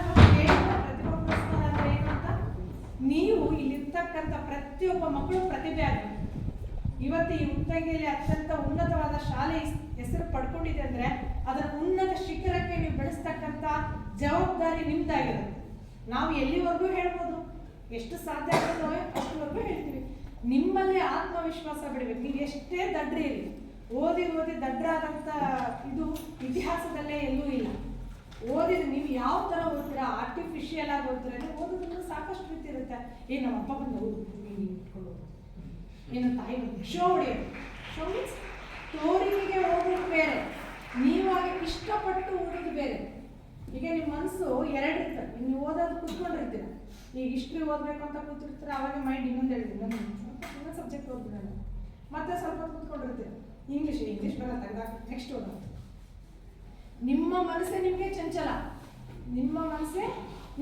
ಪ್ರತಿಭಾ ಪುರಸ್ಕಾರ ಅಂದ್ರೆ ಏನು ಅಂತ ನೀವು ಇಲ್ಲಿರ್ತಕ್ಕಂಥ ಪ್ರತಿಯೊಬ್ಬ ಮಕ್ಕಳು ಪ್ರತಿಭೆ ಆಗಬೇಕು. ಇವತ್ತು ಈ ಉತ್ತಂಗಿಯಲ್ಲಿ ಅತ್ಯಂತ ಉನ್ನತವಾದ ಶಾಲೆ ಹೆಸರು ಪಡ್ಕೊಂಡಿದೆ ಅಂದ್ರೆ ಅದರ ಉನ್ನತ ಶಿಖರಕ್ಕೆ ನೀವು ಬೆಳೆಸ್ತಕ್ಕಂಥ ಜವಾಬ್ದಾರಿ ನಿಮ್ದಾಗಿರುತ್ತೆ. ನಾವು ಎಲ್ಲಿವರೆಗೂ ಹೇಳ್ಬೋದು, ಎಷ್ಟು ಸಾಧ್ಯ ಆಗುತ್ತೋ ಅಷ್ಟುವರೆಗೂ ಹೇಳ್ತೀವಿ. ನಿಮ್ಮಲ್ಲಿ ಆತ್ಮವಿಶ್ವಾಸ ಬಿಡಬೇಕು. ನೀವು ಎಷ್ಟೇ ದಡ್ರಿ ಇರಿ, ಓದಿ ದಡ್ರಾದಂಥ ಇದು ಇತಿಹಾಸದಲ್ಲೇ ಎಲ್ಲೂ ಇಲ್ಲ. ಓದಿದ್ರೆ ನೀವು ಯಾವ ಥರ ಓದ್ತೀರಾ, ಆರ್ಟಿಫಿಷಿಯಲ್ ಆಗಿ ಓದ್ತೀರ, ಓದೋದ್ರಿಂದ ಸಾಕಷ್ಟು ರೀತಿ ಇರುತ್ತೆ. ಏನು ನಮ್ಮ ಅಪ್ಪ ಬಂದು ಇಟ್ಕೊಂಡು ಏನು ತಾಯಿ ಬಂದು ಶೋ ಹೊಡೆಯೋದು. ಶೋ ಮೀನ್ಸ್ ತೋರಿಕೆಗೆ ಓದೋದು ಬೇರೆ, ನೀವಾಗಿ ಇಷ್ಟಪಟ್ಟು ಓದೋದು ಬೇರೆ. ಈಗ ನಿಮ್ಮ ಮನಸ್ಸು ಎರಡು ಇರ್ತದೆ. ನೀವು ಓದೋದು ಕೂತ್ಕೊಂಡಿರ್ತೀರ, ಈಗ ಹಿಸ್ಟ್ರಿ ಓದಬೇಕು ಅಂತ ಕೂತಿರ್ತೀರ, ಅವಾಗ ಮೈಂಡ್ ಇನ್ನೊಂದು ಹೇಳಿದ್ರು ಇನ್ನೊಂದು ಸಬ್ಜೆಕ್ಟ್ ಓದ್ಬಿಡೋಣ, ಮತ್ತೆ ಸ್ವಲ್ಪ ಕೂತ್ಕೊಂಡಿರ್ತೀರ, ಇಂಗ್ಲೀಷ್ ಬರ ತೆಗ್ದಾಕ ನೆಕ್ಸ್ಟ್ ಓದೋದು. ನಿಮ್ಮ ಮನಸ್ಸೇ ನಿಮಗೆ ಚಂಚಲ, ನಿಮ್ಮ ಮನಸ್ಸೇ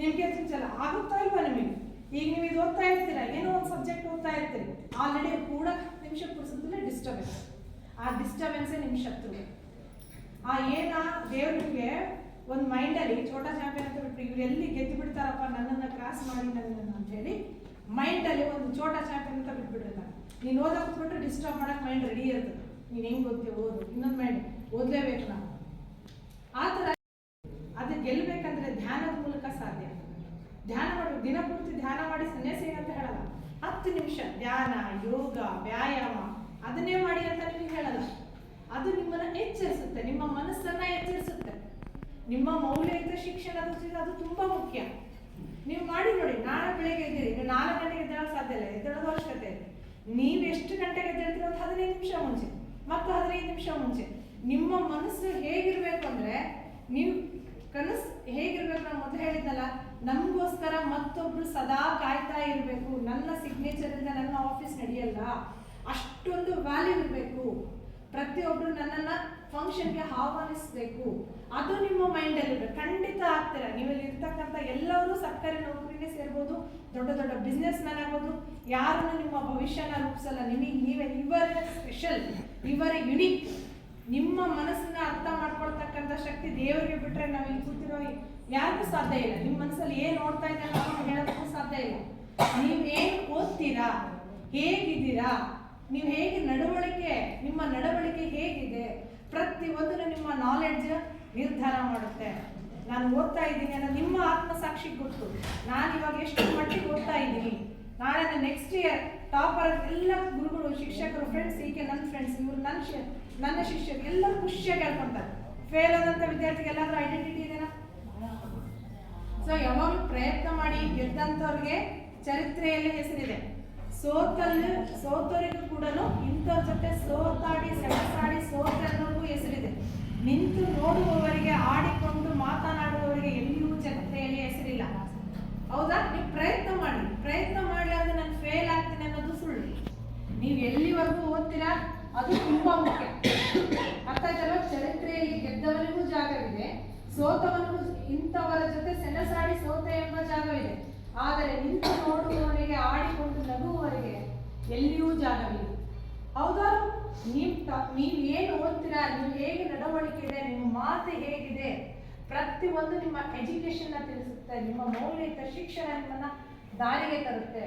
ನಿಮಗೆ ಚಂಚಲ ಆಗುತ್ತಾ ಇಲ್ವಾ ನಿಮಗೆ? ಈಗ ನೀವು ಇದು ಓದ್ತಾ ಇರ್ತೀರ, ಏನೋ ಒಂದು ಸಬ್ಜೆಕ್ಟ್ ಓದ್ತಾ ಇರ್ತೀರಿ, ಆಲ್ರೆಡಿ ಕೂಡ 10 ನಿಮಿಷ ಪುಡಿಸಿದ್ರೆ ಡಿಸ್ಟರ್ಬೆನ್ಸ್. ಆ ಡಿಸ್ಟರ್ಬೆನ್ಸೇ ನಿಮ್ಮ ಶತ್ರು. ಆ ದೇವ್ರು ನಿಮಗೆ ಒಂದು ಮೈಂಡಲ್ಲಿ ಛೋಟಾ ಚಾಂಪಿಯನ್ ಅಂತ ಬಿಟ್ಟು ಇವ್ರು ಎಲ್ಲಿ ಗೆದ್ದು ಬಿಡ್ತಾರಪ್ಪ ನನ್ನನ್ನು ಕ್ರಾಸ್ ಮಾಡಿ ನನ್ನನ್ನು ಅಂತ ಹೇಳಿ ಮೈಂಡಲ್ಲಿ ಒಂದು ಛೋಟಾ ಚಾಂಪಿಯನ್ ಅಂತ ಬಿಟ್ಬಿಟ್ಟಿರ್ತಾರೆ. ನೀನು ಓದಕ್ಕೆ ಕೂತ್ಬಿಟ್ರೆ ಡಿಸ್ಟರ್ಬ್ ಮಾಡೋಕೆ ಮೈಂಡ್ ರೆಡಿ ಇರ್ತದೆ. ನೀನು ಹೆಂಗೆ ಓದ್ತೀವಿ ಓದು, ಇನ್ನೊಂದು ಮೈಂಡ್ ಓದಲೇಬೇಕು ನಾವು. ಆ ಥರ ಅದು ಗೆಲ್ಲಬೇಕಂದ್ರೆ ಧ್ಯಾನದ ಮೂಲಕ ಸಾಧ್ಯ. ಧ್ಯಾನ ಮಾಡಬೇಕು, ದಿನಪೂರ್ತಿ ಧ್ಯಾನ ಮಾಡಿ ಸನ್ಯಾಸಿ ಅಂತ ಹೇಳಲ್ಲ. 10 ನಿಮಿಷ ಧ್ಯಾನ, ಯೋಗ, ವ್ಯಾಯಾಮ ಅದನ್ನೇ ಮಾಡಿ ಅಂತ ನಿಮಗೆ ಹೇಳಲ್ಲ. ಅದು ನಿಮ್ಮನ್ನ ಎಚ್ಚರಿಸುತ್ತೆ, ನಿಮ್ಮ ಮನಸ್ಸನ್ನ ಎಚ್ಚರಿಸುತ್ತೆ. ನಿಮ್ಮ ಮೌಲ್ಯಯುತ ಶಿಕ್ಷಣದ ಜೊತೆ ಅದು ತುಂಬಾ ಮುಖ್ಯ. ನೀವು ಮಾಡಿ ನೋಡಿ. ನಾಳೆ ಬೆಳಿಗ್ಗೆ ಎದ್ದೀರಿ, ನೀವು 4 ಗಂಟೆಗೆ ಎದ್ದೇಳಲು ಸಾಧ್ಯ ಇಲ್ಲ, ಎದ್ದೇಳೋದು ಅವಶ್ಯಕತೆ ಇದೆ. ನೀವು ಎಷ್ಟು ಗಂಟೆಗೆ ಎದ್ದೇಳ್ತೀರೋ ಒಂದು 15 ನಿಮಿಷ ಮುಂಚೆ, ಮತ್ತು 15 ನಿಮಿಷ ಮುಂಚೆ. ನಿಮ್ಮ ಮನಸ್ಸು ಹೇಗಿರ್ಬೇಕು ಅಂದ್ರೆ, ನೀವು ಕನಸು ಹೇಗಿರ್ಬೇಕು, ನಾನು ಮೊದಲು ಹೇಳಿದ್ನಲ್ಲ, ನಮಗೋಸ್ಕರ ಮತ್ತೊಬ್ರು ಸದಾ ಕಾಯ್ತಾ ಇರಬೇಕು. ನನ್ನ ಸಿಗ್ನೇಚರ್ ಇಂದ ನನ್ನ ಆಫೀಸ್ ನಡೆಯಲ್ಲ, ಅಷ್ಟೊಂದು ವ್ಯಾಲ್ಯೂ ಇರಬೇಕು. ಪ್ರತಿಯೊಬ್ರು ನನ್ನನ್ನು ಫಂಕ್ಷನ್ಗೆ ಆಹ್ವಾನಿಸಬೇಕು, ಅದು ನಿಮ್ಮ ಮೈಂಡಲ್ಲಿ ಇರಬೇಕು. ಖಂಡಿತ ಆಗ್ತೀರ. ನೀವಲ್ಲಿ ಇರ್ತಕ್ಕಂಥ ಎಲ್ಲರೂ ಸರ್ಕಾರಿ ನೌಕರಿನೇ ಸೇರ್ಬೋದು, ದೊಡ್ಡ ದೊಡ್ಡ ಬಿಸ್ನೆಸ್ ಮ್ಯಾನ್ ಆಗ್ಬೋದು. ಯಾರನ್ನು ನಿಮ್ಮ ಭವಿಷ್ಯನ ರೂಪಿಸಲ್ಲ. ಇವರೇ ಸ್ಪೆಷಲ್, ಇವರೇ ಯುನಿಕ್. ನಿಮ್ಮ ಮನಸ್ಸನ್ನ ಅರ್ಥ ಮಾಡ್ಕೊಳ್ತಕ್ಕಂಥ ಶಕ್ತಿ ದೇವರಿಗೆ ಬಿಟ್ಟರೆ ನಾವು ಇಲ್ಲಿ ಕೂತಿರೋ ಯಾರಿಗೂ ಸಾಧ್ಯ ಇಲ್ಲ. ನಿಮ್ಮ ಮನಸ್ಸಲ್ಲಿ ಏನು ನೋಡ್ತಾ ಇದ್ದಾರೆ ನಾವು ಹೇಳೋದಕ್ಕೂ ಸಾಧ್ಯ ಇಲ್ಲ. ನೀವೇನು ಓದ್ತೀರಾ, ಹೇಗಿದ್ದೀರಾ, ನೀವು ಹೇಗೆ ನಡವಳಿಕೆ, ನಿಮ್ಮ ನಡವಳಿಕೆ ಹೇಗಿದೆ, ನಾಲೆಡ್ಜ್ ನಿರ್ಧಾರ ಮಾಡುತ್ತೆ. ನಾನು ಓದ್ತಾ ಇದ್ದೀನಿ ಅನ್ನೋ ನಿಮ್ಮ ಆತ್ಮಸಾಕ್ಷಿಗೆ ಗೊತ್ತು. ನಾನು ಇವಾಗ ಎಷ್ಟು ಮಟ್ಟಿಗೆ ಓದ್ತಾ ಇದ್ದೀನಿ, ನಾಳೆ ನೆಕ್ಸ್ಟ್ ಇಯರ್ ಟಾಪರ್ ಎಲ್ಲ ಗುರುಗಳು, ಶಿಕ್ಷಕರು, ಫ್ರೆಂಡ್ಸ್, ಹೀಗೆ ನನ್ನ ಫ್ರೆಂಡ್ಸ್, ಇವರು ನನ್ನ ಶಿಷ್ಯರು ಎಲ್ಲರೂ ಖುಷಿಯಾಗಿ ಹೇಳ್ಕೊಂತಾರೆ. ಫೇಲ್ ಆದಂಥ ವಿದ್ಯಾರ್ಥಿಗೆ ಎಲ್ಲಾದ್ರೂ ಐಡೆಂಟಿಟಿ ಇದೆನಾ? ಸೊ ಯಾವಾಗಲೂ ಪ್ರಯತ್ನ ಮಾಡಿ ಗೆದ್ದಂಥವ್ರಿಗೆ ಚರಿತ್ರೆಯಲ್ಲಿ ಹೆಸರಿದೆ. ಸೋತವರಿಗೂ ಕೂಡ ಇಂಥವ್ರ ಜೊತೆ ಸೋತಾಡಿ ಸೆಣಸಾಡಿ ಸೋತರಿಗೂ ಹೆಸರಿದೆ. ನಿಂತು ನೋಡುವವರಿಗೆ, ಆಡಿಕೊಂಡು ಮಾತನಾಡುವವರಿಗೆ ಎಲ್ಲಿಯೂ ಚರಿತ್ರೆಯಲ್ಲಿ ಹೆಸರಿಲ್ಲ. ಹೌದಾ? ನೀವು ಪ್ರಯತ್ನ ಮಾಡಲಾರ್ದೆ ನಾನು ಫೇಲ್ ಆಗ್ತೀನಿ ಅನ್ನೋದು ಸುಳ್ಳು. ನೀವು ಎಲ್ಲಿವರೆಗೂ ಓದ್ತೀರಾ ಅದು ತುಂಬಾ ಮುಖ್ಯ. ಅರ್ಥ ಆಯ್ತಲ್ಲ? ಚರಿತ್ರೆಯಲ್ಲಿ ಗೆದ್ದವನಿಗೂ ಜಾಗವಿದೆ, ಸೋತವನಿಗೂ ಇಂಥವರ ಜೊತೆ ಸೆಣಸಾಡಿ ಸೋತೆ ಎಂಬ ಜಾಗವಿದೆ. ಆದರೆ ನಿಂತು ನೋಡುವವರಿಗೆ, ಆಡಿಕೊಂಡು ನಗುವವರಿಗೆ ಎಲ್ಲಿಯೂ ಜಾಗವಿಲ್ಲ. ಹೌದಾ? ನೀವು ಏನು ಓದ್ತೀರಾ, ನೀವು ಹೇಗೆ ನಡವಳಿಕೆ ಇದೆ, ನಿಮ್ಮ ಮಾತು ಹೇಗಿದೆ, ಪ್ರತಿಯೊಂದು ನಿಮ್ಮ ಎಜುಕೇಶನ್ ತಿಳಿಸುತ್ತೆ. ನಿಮ್ಮ ಮೌಲ್ಯಯುತ ಶಿಕ್ಷಣ ನಿಮ್ಮನ್ನ ದಾರಿಗೆ ತರುತ್ತೆ.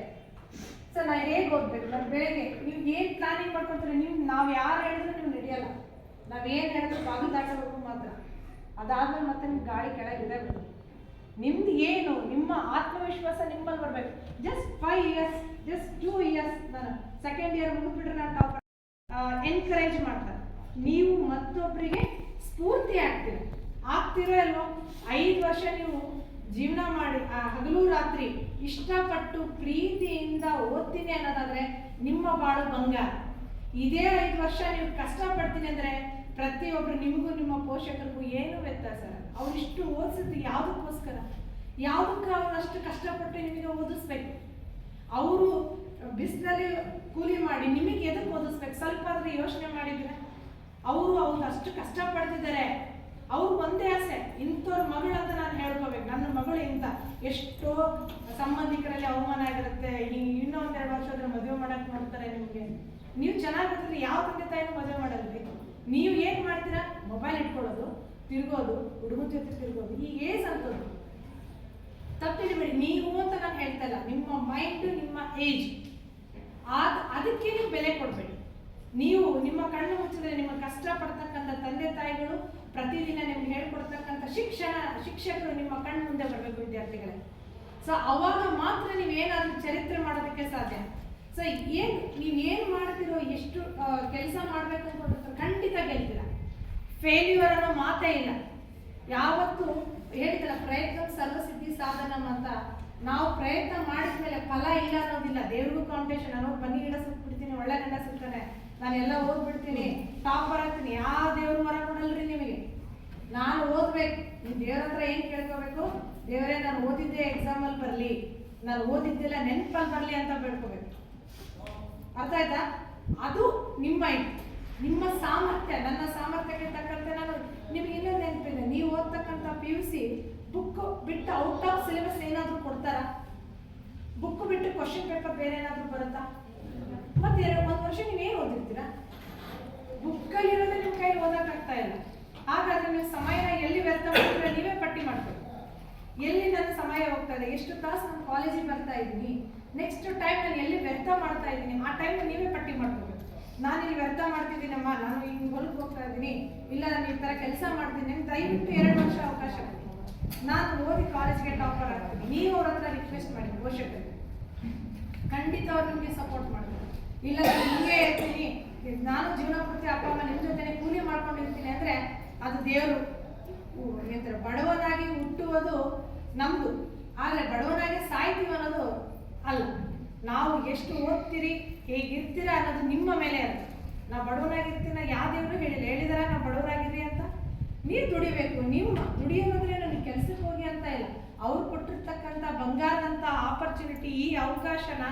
ಸೊ ನಾನು ಹೇಗೆ ಓದ್ಬೇಕು, ನಾನು ಬೆಳಗ್ಗೆ ನೀವು ಏನು ಪ್ಲಾನಿಂಗ್ ಮಾಡ್ಕೊತೀರಿ, ನಾವು ಯಾರು ಹೇಳಿದ್ರು ನೀವು ನಡೆಯಲ್ಲ. ನಾವೇನು ಹೇಳಿದ್ರು ಬಾಗಿಲು ದಾಟೋವರೆಗೂ ಮಾತ್ರ. ಅದಾದ್ಮೇಲೆ ಮತ್ತೆ ನಿಮ್ಗೆ ಗಾಳಿ ಕೆಳಗಿದೆ ಬಿಡು. ನಿಮ್ದು ಏನು, ನಿಮ್ಮ ಆತ್ಮವಿಶ್ವಾಸ ನಿಮ್ಮಲ್ಲಿ ಬರಬೇಕು. ಜಸ್ಟ್ 5 years, ಜಸ್ಟ್ 2 years ನಾನು ಸೆಕೆಂಡ್ ಇಯರ್ ಮುಗಿದ್ಬಿಟ್ರೆ ನಾನು ಟಾಪ್ ಎನ್ಕರೇಜ್ ಮಾಡ್ತಾರೆ. ನೀವು ಮತ್ತೊಬ್ಬರಿಗೆ ಸ್ಫೂರ್ತಿ ಆಗ್ತಿರೋ ಅಲ್ವೋ? 5 ವರ್ಷ ನೀವು ಜೀವನ ಮಾಡಿ ಹಗಲು ರಾತ್ರಿ ಇಷ್ಟಪಟ್ಟು ಪ್ರೀತಿಯಿಂದ ಓದ್ತೀನಿ ಅನ್ನೋದಾದ್ರೆ ನಿಮ್ಮ ಬಾಳು ಬಂಗಾರ. ಇದೇ 5 ವರ್ಷ ನೀವು ಕಷ್ಟಪಡ್ತೀನಿ ಅಂದರೆ ಪ್ರತಿಯೊಬ್ಬರು, ನಿಮಗೂ ನಿಮ್ಮ ಪೋಷಕರಿಗೂ ಏನು ವ್ಯತ್ಯಾಸ? ಅವ್ರು ಇಷ್ಟು ಓದಿಸಿದ್ದು ಯಾವುದಕ್ಕೋಸ್ಕರ? ಯಾವುದಕ್ಕೆ ಅವ್ರು ಅಷ್ಟು ಕಷ್ಟಪಟ್ಟು ನಿಮಗೆ ಓದಿಸ್ಬೇಕು? ಅವರು ಬಿಸಿಲಲ್ಲಿ ಕೂಲಿ ಮಾಡಿ ನಿಮಗೆ ಎದಕ್ಕೆ ಓದಿಸ್ಬೇಕು? ಸ್ವಲ್ಪ ಆದ್ರೆ ಯೋಚನೆ ಮಾಡಿದ್ರೆ ಅವರು ಅಷ್ಟು ಕಷ್ಟಪಡ್ತಿದ್ದಾರೆ. ಅವ್ರು ಒಂದೇ ಆಸೆ, ಇಂಥವ್ರ ಮಗಳು ಅಂತ ನಾನು ಹೇಳ್ಕೋಬೇಕು, ನನ್ನ ಮಗಳು ಇಂಥ. ಎಷ್ಟೋ ಸಂಬಂಧಿಕರಲ್ಲಿ ಅವಮಾನ ಆಗಿರುತ್ತೆ. ಇನ್ನೊಂದು 2 ವರ್ಷ ಆದ್ರೆ ಮದುವೆ ಮಾಡಕ್ ನೋಡ್ತಾರೆ ನಿಮಗೆ. ನೀವು ಚೆನ್ನಾಗಿದ್ರೆ ಯಾವ ತಂದೆ ತಾಯಿನೂ ಮದುವೆ ಮಾಡಲ್ರಿ. ನೀವು ಏನ್ ಮಾಡ್ತೀರಾ? ಮೊಬೈಲ್ ಇಟ್ಕೊಳ್ಳೋದು, ತಿರ್ಗೋದು, ಹುಡುಗನ ಜೊತೆ ತಿರ್ಗೋದು. ಈ ಏಜ್ ಅಂತದ್ದು ತಪ್ಪಿಡಿಬೇಡಿ. ನೀವು ಅಂತ ನಾನು ಹೇಳ್ತಾ ಇಲ್ಲ, ನಿಮ್ಮ ಮೈಂಡ್, ನಿಮ್ಮ ಏಜ್, ಅದಕ್ಕೆ ನೀವು ಬೆಲೆ ಕೊಡಬೇಡಿ. ನೀವು ನಿಮ್ಮ ಕಣ್ಣು ಮುಚ್ಚಿದ್ರೆ ನಿಮ್ಮ ಕಷ್ಟಪಡ್ತಕ್ಕಂಥ ತಂದೆ ತಾಯಿಗಳು, ಪ್ರತಿದಿನ ನಿಮ್ಗೆ ಹೇಳ್ಕೊಡ್ತಕ್ಕಂಥ ಶಿಕ್ಷಕರು ನಿಮ್ಮ ಕಣ್ಣು ಮುಂದೆ ಬರಬೇಕು ವಿದ್ಯಾರ್ಥಿಗಳೇ. ಸೊ ಅವಾಗ ಮಾತ್ರ ನೀವೇನಾದ್ರೂ ಚರಿತ್ರೆ ಮಾಡೋದಕ್ಕೆ ಸಾಧ್ಯ. ಸೊ ನೀವೇನು ಮಾಡ್ತಿರೋ, ಎಷ್ಟು ಕೆಲಸ ಮಾಡ್ಬೇಕು ಅಂತ ಖಂಡಿತ ಗೆಲ್ತೀರ. ಫೇಲ್ಯೂರ್ ಅನ್ನೋ ಮಾತೇ ಇಲ್ಲ. ಯಾವತ್ತು ಹೇಳಿದಲ್ಲ, ಪ್ರಯತ್ನ ಸರ್ವಸಿದ್ಧಿ ಸಾಧನಂ ಅಂತ. ನಾವು ಪ್ರಯತ್ನ ಮಾಡಿದ್ಮೇಲೆ ಫಲ ಇಲ್ಲ ಅನ್ನೋದಿಲ್ಲ. ದೇವ್ರಿಗೂ ಕಾಂಪಿಟೇಷನ್. ನಾನು ಬನ್ನಿ ಗಿಡ ಸುಟ್ಬಿಡ್ತೀನಿ, ಒಳ್ಳೆ ಗಂಡ ಸಿಗ್ತಾನೆ, ನಾನೆಲ್ಲ ಓದ್ಬಿಡ್ತೀನಿ, ಟಾಪರ್ ಆಗ್ತೀನಿ. ಯಾವ ದೇವ್ರು ಹೊರ ಕೊಡಲ್ರಿ ನಿಮಗೆ. ನಾನು ಓದ್ಬೇಕು. ನೀವು ದೇವ್ರ ಹತ್ರ ಏನ್ ಕೇಳ್ಕೋಬೇಕು? ದೇವರೇ ನಾನು ಓದಿದ್ದೆ ಎಕ್ಸಾಮಲ್ಲಿ ಬರಲಿ, ನಾನು ಓದಿದ್ದೆಲ್ಲ ನೆನಪಲ್ಲಿ ಬರಲಿ ಅಂತ ಬೇಡ್ಕೋಬೇಕು. ಅರ್ಥ ಆಯ್ತಾ? ಅದು ನಿಮ್ಮ ಸಾಮರ್ಥ್ಯ. ನನ್ನ ಸಾಮರ್ಥ್ಯಕ್ಕೆ ತಕ್ಕಂತೆ ನಾನು ನಿಮ್ಗೆ ಇನ್ನೊಂದು ನೆನಪಿದೆ. ನೀವು ಓದ್ತಕ್ಕಂಥ PUC ಬುಕ್ ಬಿಟ್ಟು ಔಟ್ ಆಫ್ ಸಿಲೆಬಸ್ ಏನಾದರೂ ಕೊಡ್ತಾರಾ? ಬುಕ್ ಬಿಟ್ಟು ಕ್ವಶನ್ ಪೇಪರ್ ಬೇರೆ ಏನಾದರೂ ಬರುತ್ತಾ? ಮತ್ತೆ 1 ವರ್ಷ ನೀವೇನು ಓದಿರ್ತೀರಾ? ಬುಕ್ಕಲ್ಲಿರೋದೇ ನಿಮ್ಮ ಕೈ ಓದಕ್ಕಾಗ್ತಾ ಇಲ್ಲ. ಹಾಗಾದ್ರೆ ನೀವು ಸಮಯನ ಎಲ್ಲಿ ವ್ಯರ್ಥ ಮಾಡಿದ್ರೆ ನೀವೇ ಪಟ್ಟಿ ಮಾಡ್ಬೇಕು. ಎಲ್ಲಿ ನನ್ನ ಸಮಯ ಹೋಗ್ತಾ ಇದೆ, ಎಷ್ಟು ತಾಸು ನಾನು ಕಾಲೇಜಿಗೆ ಬರ್ತಾ ಇದ್ದೀನಿ, ನೆಕ್ಸ್ಟ್ ಟೈಮ್ ನಾನು ಎಲ್ಲಿ ವ್ಯರ್ಥ ಮಾಡ್ತಾ ಇದ್ದೀನಿ, ಆ ಟೈಮ್ ನೀವೇ ಪಟ್ಟಿ ಮಾಡ್ಕೋಬೇಕು. ನಾನು ಇಲ್ಲಿ ವ್ಯರ್ಥ ಮಾಡ್ತಿದ್ದೀನಮ್ಮ, ನಾನು ಹಿಂಗೆ ಹೊಲಕ್ಕೆ ಹೋಗ್ತಾ ಇದ್ದೀನಿ, ಇಲ್ಲ ನಾನು ಈ ಥರ ಕೆಲಸ ಮಾಡ್ತೀನಿ, ನಿಮ್ಗೆ ದಯವಿಟ್ಟು 2 ವರ್ಷ ಅವಕಾಶ ಕೊಡಿ, ನಾನು ಓದಿ ಕಾಲೇಜ್ಗೆ ಟಾಪರ್ ಆಗ್ತೀನಿ. ನೀವು ಅವ್ರ ಹತ್ರ ರಿಕ್ವೆಸ್ಟ್ ಮಾಡಿ ಪೋಷಕರಿಗೆ, ಖಂಡಿತ ಅವ್ರು ನಿಮಗೆ ಸಪೋರ್ಟ್ ಮಾಡ್ತಾರೆ. ಇಲ್ಲ ನಾನು ಹಿಂಗೆ ಇರ್ತೀನಿ, ನಾನು ಜೀವನ ಪೂರ್ತಿ ಅಪ್ಪ ಅಮ್ಮ ನಿಮ್ಮ ಜೊತೆ ಕೂಲಿ ಮಾಡ್ಕೊಂಡಿರ್ತೀನಿ ಅಂದರೆ ಅದು ದೇವರು. ಎಂತಾರೆ, ಬಡವನಾಗಿ ಹುಟ್ಟುವುದು ನಮ್ದು, ಆದರೆ ಬಡವನಾಗಿ ಸಾಯ್ತೀವಿ ಅನ್ನೋದು ಅಲ್ಲ. ನಾವು ಎಷ್ಟು ಓದ್ತೀರಿ, ಹೇಗಿರ್ತೀರ ಅನ್ನೋದು ನಿಮ್ಮ ಮೇಲೆ ಇರುತ್ತೆ. ನಾವು ಬಡವನಾಗಿರ್ತೀನ ಯಾವ ದೇವರು ಹೇಳಿದಾರ ನಾವು ಬಡವರಾಗಿರಿ ಅಂತ? ನೀವು ದುಡಿಬೇಕು. ನೀವು ದುಡಿಯೋದಂದ್ರೆ ನೀವು ಕೆಲಸಕ್ಕೆ ಹೋಗಿ ಅಂತ ಇಲ್ಲ. ಅವ್ರು ಕೊಟ್ಟಿರ್ತಕ್ಕಂಥ ಬಂಗಾರದಂಥ ಆಪರ್ಚುನಿಟಿ, ಈ ಅವಕಾಶನ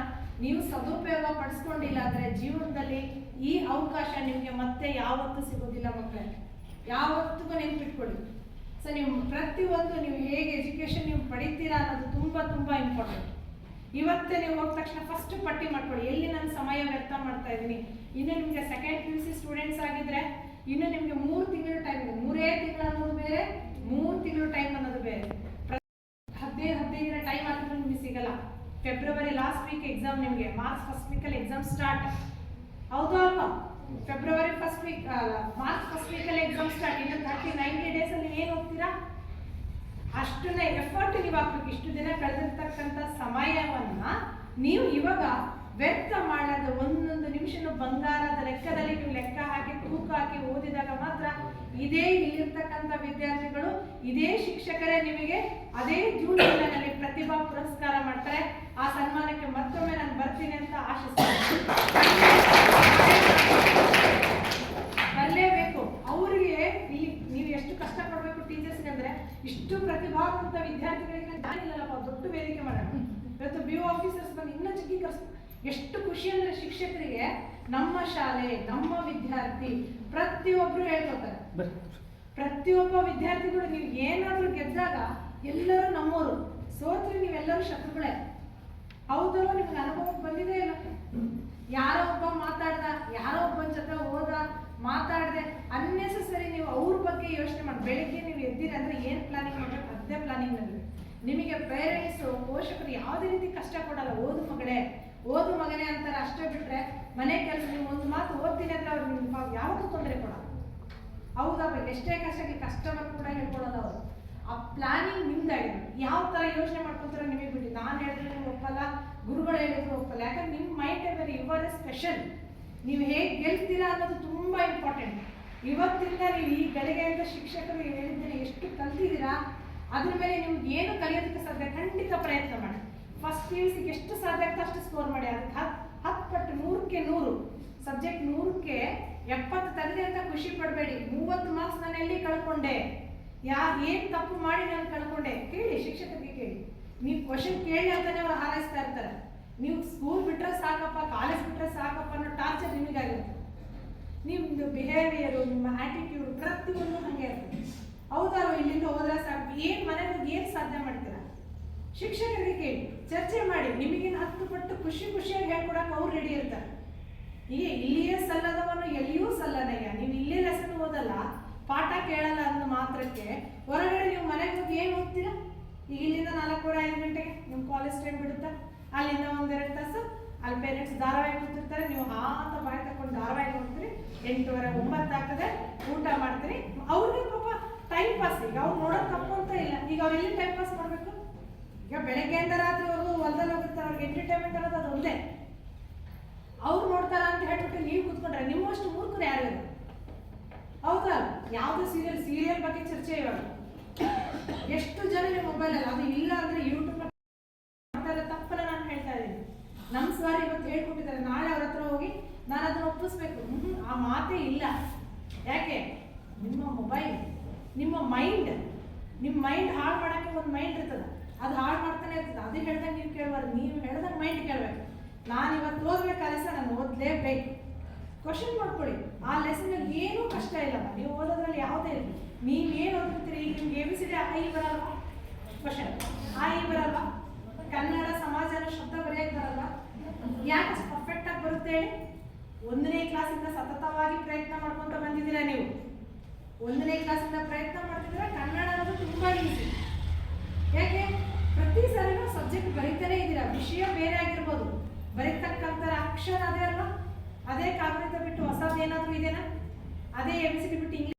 ನೀವು ಸದುಪಯೋಗ ಪಡಿಸ್ಕೊಂಡಿಲ್ಲ ಅಂದರೆ ಜೀವನದಲ್ಲಿ ಈ ಅವಕಾಶ ನಿಮಗೆ ಮತ್ತೆ ಯಾವತ್ತೂ ಸಿಗೋದಿಲ್ಲ ಮಕ್ಕಳೇ. ಯಾವತ್ತಿಗೂ ನೆನ್ಪಿಟ್ಕೊಳ್ಳಿ. ಸೊ ನೀವು ಪ್ರತಿಯೊಂದು ನೀವು ಹೇಗೆ ಎಜುಕೇಶನ್ ನೀವು ಪಡಿತೀರಾ ಅನ್ನೋದು ತುಂಬ ಇಂಪಾರ್ಟೆಂಟ್. ಇವತ್ತೇ ನೀವು ಹೋದ ತಕ್ಷಣ ಫಸ್ಟ್ ಪಟ್ಟಿ ಮಾಡ್ಕೊಳ್ಳಿ, ಎಲ್ಲಿ ನಾನು ಸಮಯ ವ್ಯರ್ಥ ಮಾಡ್ತಾ ಇದ್ದೀನಿ. ಇನ್ನು ನಿಮಗೆ ಸೆಕೆಂಡ್ PUC ಸ್ಟೂಡೆಂಟ್ಸ್ ಆಗಿದ್ರೆ ಇನ್ನು ನಿಮಗೆ 3 ತಿಂಗಳು ಟೈಮ್ ಇದೆ. 3 ತಿಂಗಳು ಅನ್ನೋದು ಬೇರೆ, 3 ತಿಂಗಳು ಟೈಮ್ ಅನ್ನೋದು ಬೇರೆ. 15 ದಿನ ಟೈಮ್ ಆಗಿದ್ರು ನಿಮಗೆ ಸಿಗಲ್ಲ. ಫೆಬ್ರವರಿ ಲಾಸ್ಟ್ ವೀಕ್ ಎಕ್ಸಾಮ್, ನಿಮಗೆ ಮಾರ್ಚ್ ಫಸ್ಟ್ ವೀಕಲ್ಲಿ ಎಕ್ಸಾಮ್ ಸ್ಟಾರ್ಟ್. ಹೌದಾ ಅಲ್ವಾ? ಫೆಬ್ರವರಿ ಫಸ್ಟ್ ವೀಕ್ ಅಲ್ಲ ಮಾರ್ಚ್ ಫಸ್ಟ್ ವೀಕಲ್ಲಿ ಎಕ್ಸಾಮ್ ಸ್ಟಾರ್ಟ್. ಇನ್ನು 90 ಡೇಸಲ್ಲಿ ಏನು ಓದ್ತೀರಾ ಅಷ್ಟನ್ನೇ ಎಫರ್ಟ್ ನೀವು ಹಾಕ್ಬೇಕು. ಇಷ್ಟು ದಿನ ಕಳೆದಿರ್ತಕ್ಕಂಥ ಸಮಯವನ್ನ ನೀವು ಇವಾಗ ವ್ಯರ್ಥ ಮಾಡದ ಒಂದೊಂದು ನಿಮಿಷನೂ ಬಂಗಾರದ ಲೆಕ್ಕದಲ್ಲಿ ನೀವು ಲೆಕ್ಕ ಹಾಕಿ ತೂಕ ಹಾಕಿ ಓದಿದಾಗ ಮಾತ್ರ ಇದೇ ಇಲ್ಲಿರ್ತಕ್ಕಂಥ ವಿದ್ಯಾರ್ಥಿಗಳು ಇದೇ ಶಿಕ್ಷಕರೇ ನಿಮಗೆ ಅದೇ ಜೂನ್ ತಿಂಗಳಿನಲ್ಲಿ ಪ್ರತಿಭಾ ಪುರಸ್ಕಾರ ಮಾಡ್ತಾರೆ. ಆ ಸನ್ಮಾನಕ್ಕೆ ಮತ್ತೊಮ್ಮೆ ನಾನು ಬರ್ತೀನಿ ಅಂತ ಆಶಿಸ್ತೀನಿ. ಬರಲೇಬೇಕು. ಅವರಿಗೆ ಇಲ್ಲಿ ನೀವು ಎಷ್ಟು ಕಷ್ಟ ಪಡಬೇಕು ಟೀಚರ್ಸ್ಗೆ ಅಂದ್ರೆ ಇಷ್ಟು ಪ್ರತಿಭಾವಂತ ವಿದ್ಯಾರ್ಥಿಗಳಿಗೆ ನಾನಿಲ್ಲಪ್ಪ ದೊಡ್ಡ ವೇದಿಕೆ ಮಾಡೋಣ. ಇವತ್ತು BO ಆಫೀಸರ್ಸ್ ಬಂದು ಇನ್ನೂ ಜಗ್ಗೀಕರಿಸ್ತಾರೆ. ಎಷ್ಟು ಖುಷಿ ಅಂದ್ರೆ ಶಿಕ್ಷಕರಿಗೆ ನಮ್ಮ ಶಾಲೆ ನಮ್ಮ ವಿದ್ಯಾರ್ಥಿ ಪ್ರತಿಯೊಬ್ರು ಹೇಳ್ಕೊತಾರೆ. ಪ್ರತಿಯೊಬ್ಬ ವಿದ್ಯಾರ್ಥಿಗಳು ನೀವು ಏನಾದ್ರೂ ಗೆದ್ದಾಗ ಎಲ್ಲರೂ ನಮ್ಮವರು, ಸೋತ್ರೆ ನೀವೆಲ್ಲರೂ ಶತ್ರುಗಳೇ. ಹೌದಲ್ವ? ನಿಮ್ಗೆ ಅನುಭವಕ್ಕೆ ಬಂದಿದೆ ಇಲ್ಲ? ಯಾರೋ ಒಬ್ಬ ಮಾತಾಡ್ದ, ಯಾರೋ ಒಬ್ಬನ ಜೊತೆ ಹೋದ, ಮಾತಾಡದೆ ಅನ್ನೆಸೆಸರಿ ನೀವು ಅವ್ರ ಬಗ್ಗೆ ಯೋಚನೆ ಮಾಡಿ. ಬೆಳಿಗ್ಗೆ ನೀವು ಎದ್ದಿರಿ ಅಂದ್ರೆ ಏನ್ ಪ್ಲಾನಿಂಗ್ ಮಾಡ್ಬೇಕು ಅದೇ ಪ್ಲಾನಿಂಗ್ ನಲ್ಲಿ ನಿಮಗೆ ಪೇರೆಂಟ್ಸ್ ಪೋಷಕರು ಯಾವುದೇ ರೀತಿ ಕಷ್ಟ ಕೊಡಲ್ಲ. ಓದು ಮಗಳೇ ಓದು ಮಗನೇ ಅಂತಾರೆ ಅಷ್ಟೇ ಬಿಟ್ರೆ ಮನೆ ಕೆಲಸ ನೀವು ಒಂದು ಮಾತು ಓದ್ತೀನಿ ಅಂದ್ರೆ ಅವ್ರು ನಿಮ್ಗೆ ಯಾವತ್ತೂ ತೊಂದರೆ ಕೊಡಲ್ಲ. ಹೌದಪ್ಪ, ಎಷ್ಟೇ ಕಷ್ಟವನ್ನು ಕೂಡ ಹೇಳ್ಕೊಡೋದು ಅವರು. ಆ ಪ್ಲಾನಿಂಗ್ ನಿಮ್ದಾಗಿದೆ. ಯಾವ ತರ ಯೋಚನೆ ಮಾಡ್ಕೊತಾರೆ ನಿಮಗೆ ಬಿಡಿ. ನಾನು ಹೇಳಿದ್ರೆ ನೀವು ಒಪ್ಪಲ್ಲ, ಗುರುಗಳು ಹೇಳಿದ್ರು ಒಪ್ಪಲ್ಲ. ಯಾಕಂದ್ರೆ ನಿಮ್ಮ ಮೈಂಡ್ ಬೇರೆ, ಇವರ ಸ್ಪೆಷಲ್. ನೀವು ಹೇಗೆ ಗೆಲ್ತೀರಾ ಅನ್ನೋದು ತುಂಬಾ ಇಂಪಾರ್ಟೆಂಟ್. ಇವತ್ತಿಂದ ನೀವು ಈ ಗಳಿಗೆ ಅಂತ ಶಿಕ್ಷಕರು ಹೇಳಿದ್ದೇನೆ ಎಷ್ಟು ಕಲ್ತಿದ್ದೀರಾ ಅದ್ರ ಮೇಲೆ ನಿಮ್ಗೆ ಏನು ಕಲಿಯೋದಕ್ಕೆ ಸಾಧ್ಯ ಖಂಡಿತ ಪ್ರಯತ್ನ ಮಾಡಿ. ಫಸ್ಟ್ PUC ಎಷ್ಟು ಸಾಧ್ಯ ಆಗ್ತದೆ ಅಷ್ಟು ಸ್ಕೋರ್ ಮಾಡಿ. ಅದಕ್ಕೆ 10 ಪಟ್ಟು 100ಕ್ಕೆ 100 ಸಬ್ಜೆಕ್ಟ್ 100ಕ್ಕೆ 70 ತೆಗೆದೆ ಅಂತ ಖುಷಿ ಪಡಬೇಡಿ. 30 ಮಾರ್ಕ್ಸ್ ನಾನು ಎಲ್ಲಿ ಕಳ್ಕೊಂಡೆ, ಏನ್ ತಪ್ಪು ಮಾಡಿ ನಾನು ಕಳ್ಕೊಂಡೆ ಕೇಳಿ, ಶಿಕ್ಷಕರಿಗೆ ಕೇಳಿ. ನೀವು ಕ್ವಶನ್ ಕೇಳಿ ಅಂತಾನೆ ಅವ್ರು ಹಾರೈಸ್ತಾ ಇರ್ತಾರೆ. ನೀವು ಸ್ಕೂಲ್ ಬಿಟ್ರೆ ಸಾಕಪ್ಪ, ಕಾಲೇಜ್ ಬಿಟ್ರೆ ಸಾಕಪ್ಪ ಅನ್ನೋ ಟಾರ್ಚರ್ ನಿಮಗಾಗಿರುತ್ತೆ. ನಿಮ್ದು ಬಿಹೇವಿಯರು, ನಿಮ್ಮ ಆಟಿಟ್ಯೂಡ್ ಪ್ರತಿಯೊಂದು ಹಂಗೆ ಇರ್ತದೆ. ಹೌದಲ್ವ? ಇಲ್ಲಿಂದ ಹೋದ್ರೆ ಸಾಕು, ಏನ್ ಮನೆಗೆ ಏನ್ ಸಾಧ್ಯ ಮಾಡ್ತೀರಾ? ಶಿಕ್ಷಕರಿಗೆ ಕೇಳಿ, ಚರ್ಚೆ ಮಾಡಿ. ನಿಮಗಿನ 10 ಪಟ್ಟು ಖುಷಿಯಾಗಿ ಹೇಳ್ಕೊಡಕ್ಕೆ ಅವ್ರು ರೆಡಿ ಇರ್ತಾರೆ. ಈಗ ಇಲ್ಲಿಯೇ ಸಲ್ಲದವನು ಎಲ್ಲಿಯೂ ಸಲ್ಲನಯ್ಯ. ನೀವು ಇಲ್ಲೇ ಲೆಸನ್ ಓದಲ್ಲ, ಪಾಠ ಕೇಳಲ್ಲ ಅನ್ನೋ ಮಾತ್ರಕ್ಕೆ ಹೊರಗಡೆ ನೀವು ಮನೆಗೆ ಹೋಗಿ ಏನು ಓದ್ತೀರಾ? ಈಗ ಇಲ್ಲಿಂದ 4:05 ಗಂಟೆಗೆ ನಿಮ್ಮ ಕಾಲೇಜ್ ಟೈಮ್ ಬಿಡುತ್ತಾ, ಅಲ್ಲಿಂದ 1-2 ತಾಸು ಅಲ್ಲಿ ಪೇರೆಂಟ್ಸ್ ಧಾರಾವಾಹಿ ಕೂತಿರ್ತಾರೆ. ನೀವು ಹಾತ ಬಾಯಿ ತಕೊಂಡು ಧಾರಾವಾಹಿ ನೋಡ್ತೀರಿ. 8:30 9 ಆಗ್ತದೆ, ಊಟ ಮಾಡ್ತೀರಿ. ಅವ್ರಿಗೆ ಪಾಪ ಟೈಮ್ ಪಾಸ್. ಈಗ ಅವ್ರು ನೋಡೋದು ತಪ್ಪು ಅಂತ ಇಲ್ಲ. ಈಗ ಅವ್ರು ಎಲ್ಲಿ ಟೈಮ್ ಪಾಸ್ ಮಾಡಬೇಕು? ಈಗ ಬೆಳಗ್ಗೆಯಿಂದ ರಾತ್ರಿವರೆಗೂ ಹೊಲದಲ್ಲಿ ಹೋಗಿರ್ತಾರೆ. ಅವ್ರಿಗೆ ಎಂಟರ್ಟೈನ್ಮೆಂಟ್ ಅನ್ನೋದು ಅದು ಒಂದೇ. ಅವ್ರು ನೋಡ್ತಾರ ಅಂತ ಹೇಳ್ಬಿಟ್ಟು ನೀವು ಕೂತ್ಕೊಂಡ್ರೆ ನಿಮ್ಮಷ್ಟು ಮೂರ್ಖರು ಯಾರು? ಹೌದಾ? ಯಾವ್ದು ಸೀರಿಯಲ್ ಬಗ್ಗೆ ಚರ್ಚೆ ಇವಾಗ ಎಷ್ಟು ಜನ ನಿಮ್ಮ ಮೊಬೈಲಲ್ಲಿ, ಅದು ಇಲ್ಲ ಅಂದ್ರೆ ಯೂಟ್ಯೂಬ್ ತಪ್ಪಲ್ಲ. ನಾನು ಹೇಳ್ತಾ ಇದ್ದೀನಿ, ನಮ್ಮ ಸಾರಿ ಇವತ್ತು ಹೇಳ್ಕೊಟ್ಟಿದ್ದಾರೆ, ನಾಳೆ ಅವ್ರ ಹತ್ರ ಹೋಗಿ ನಾನು ಅದನ್ನ ಒಪ್ಪಿಸ್ಬೇಕು. ಆ ಮಾತೇ ಇಲ್ಲ. ಯಾಕೆ? ನಿಮ್ಮ ಮೊಬೈಲ್, ನಿಮ್ಮ ಮೈಂಡ್ ಹಾಳು ಮಾಡಕ್ಕೆ ಒಂದು ಮೈಂಡ್ ಇರ್ತದೆ, ಅದು ಹಾಳು ಮಾಡ್ತಾನೆ ಇರ್ತದೆ. ಅದು ಹೇಳ್ದಂಗೆ ನೀವು ಕೇಳಬಾರ್ದು, ನೀವು ಹೇಳ್ದಂಗೆ ಮೈಂಡ್ ಕೇಳಬೇಕು. ನಾನು ಇವತ್ತು ಓದ್ಬೇಕು ಆ ಲೆಸನ್, ನಾನು ಓದಲೇಬೇಕು. ಕ್ವಶನ್ ಮಾಡ್ಕೊಳ್ಳಿ. ಆ ಲೆಸನಲ್ಲಿ ಏನೂ ಕಷ್ಟ ಇಲ್ಲಪ್ಪ, ನೀವು ಓದೋದ್ರಲ್ಲಿ ಯಾವುದೇ ಇಲ್ಲ. ನೀವೇನು ಓದಿರ್ತೀರಿ, ಈಗ ನಿಮ್ಗೆ ABCD I ಬರಲ್ವಾ? ಕ್ವಶನ್ I ಬರಲ್ವಾ? ಕನ್ನಡ ಸಮಾಜ ಅನ್ನೋ ಶಬ್ದ ಬರೆಯಕ್ಕೆ ಬರಲ್ವಾ? ಯಾಕೆ ಪರ್ಫೆಕ್ಟ್ ಆಗಿ ಬರುತ್ತೆ ಹೇಳಿ? 1ನೇ ಕ್ಲಾಸಿಂದ ಸತತವಾಗಿ ಪ್ರಯತ್ನ ಮಾಡ್ಕೊಂತ ಬಂದಿದ್ದೀರಾ ನೀವು. 1ನೇ ಕ್ಲಾಸಿಂದ ಪ್ರಯತ್ನ ಮಾಡ್ತಿದ್ರೆ ಕನ್ನಡ ಅನ್ನೋದು ತುಂಬಾ ಈಸಿ. ಯಾಕೆ? ಪ್ರತಿ ಸಾರಿನೂ ಸಬ್ಜೆಕ್ಟ್ ಬರೀತಾನೆ ಇದ್ದೀರಾ. ವಿಷಯ ಬೇರೆ ಆಗಿರ್ಬೋದು, ಬರೀತಕ್ಕಂಥ ಅಕ್ಷರ ಅದೇ ಅಲ್ವಾ? ಅದೇ ಕಾಗದ ಬಿಟ್ಟು ಹೊಸದೇನಾದ್ರೂ ಇದೆನಾ? ಅದೇ ABCD ಬಿಟ್ಟು ಇಂಗ್ಲಿಷ್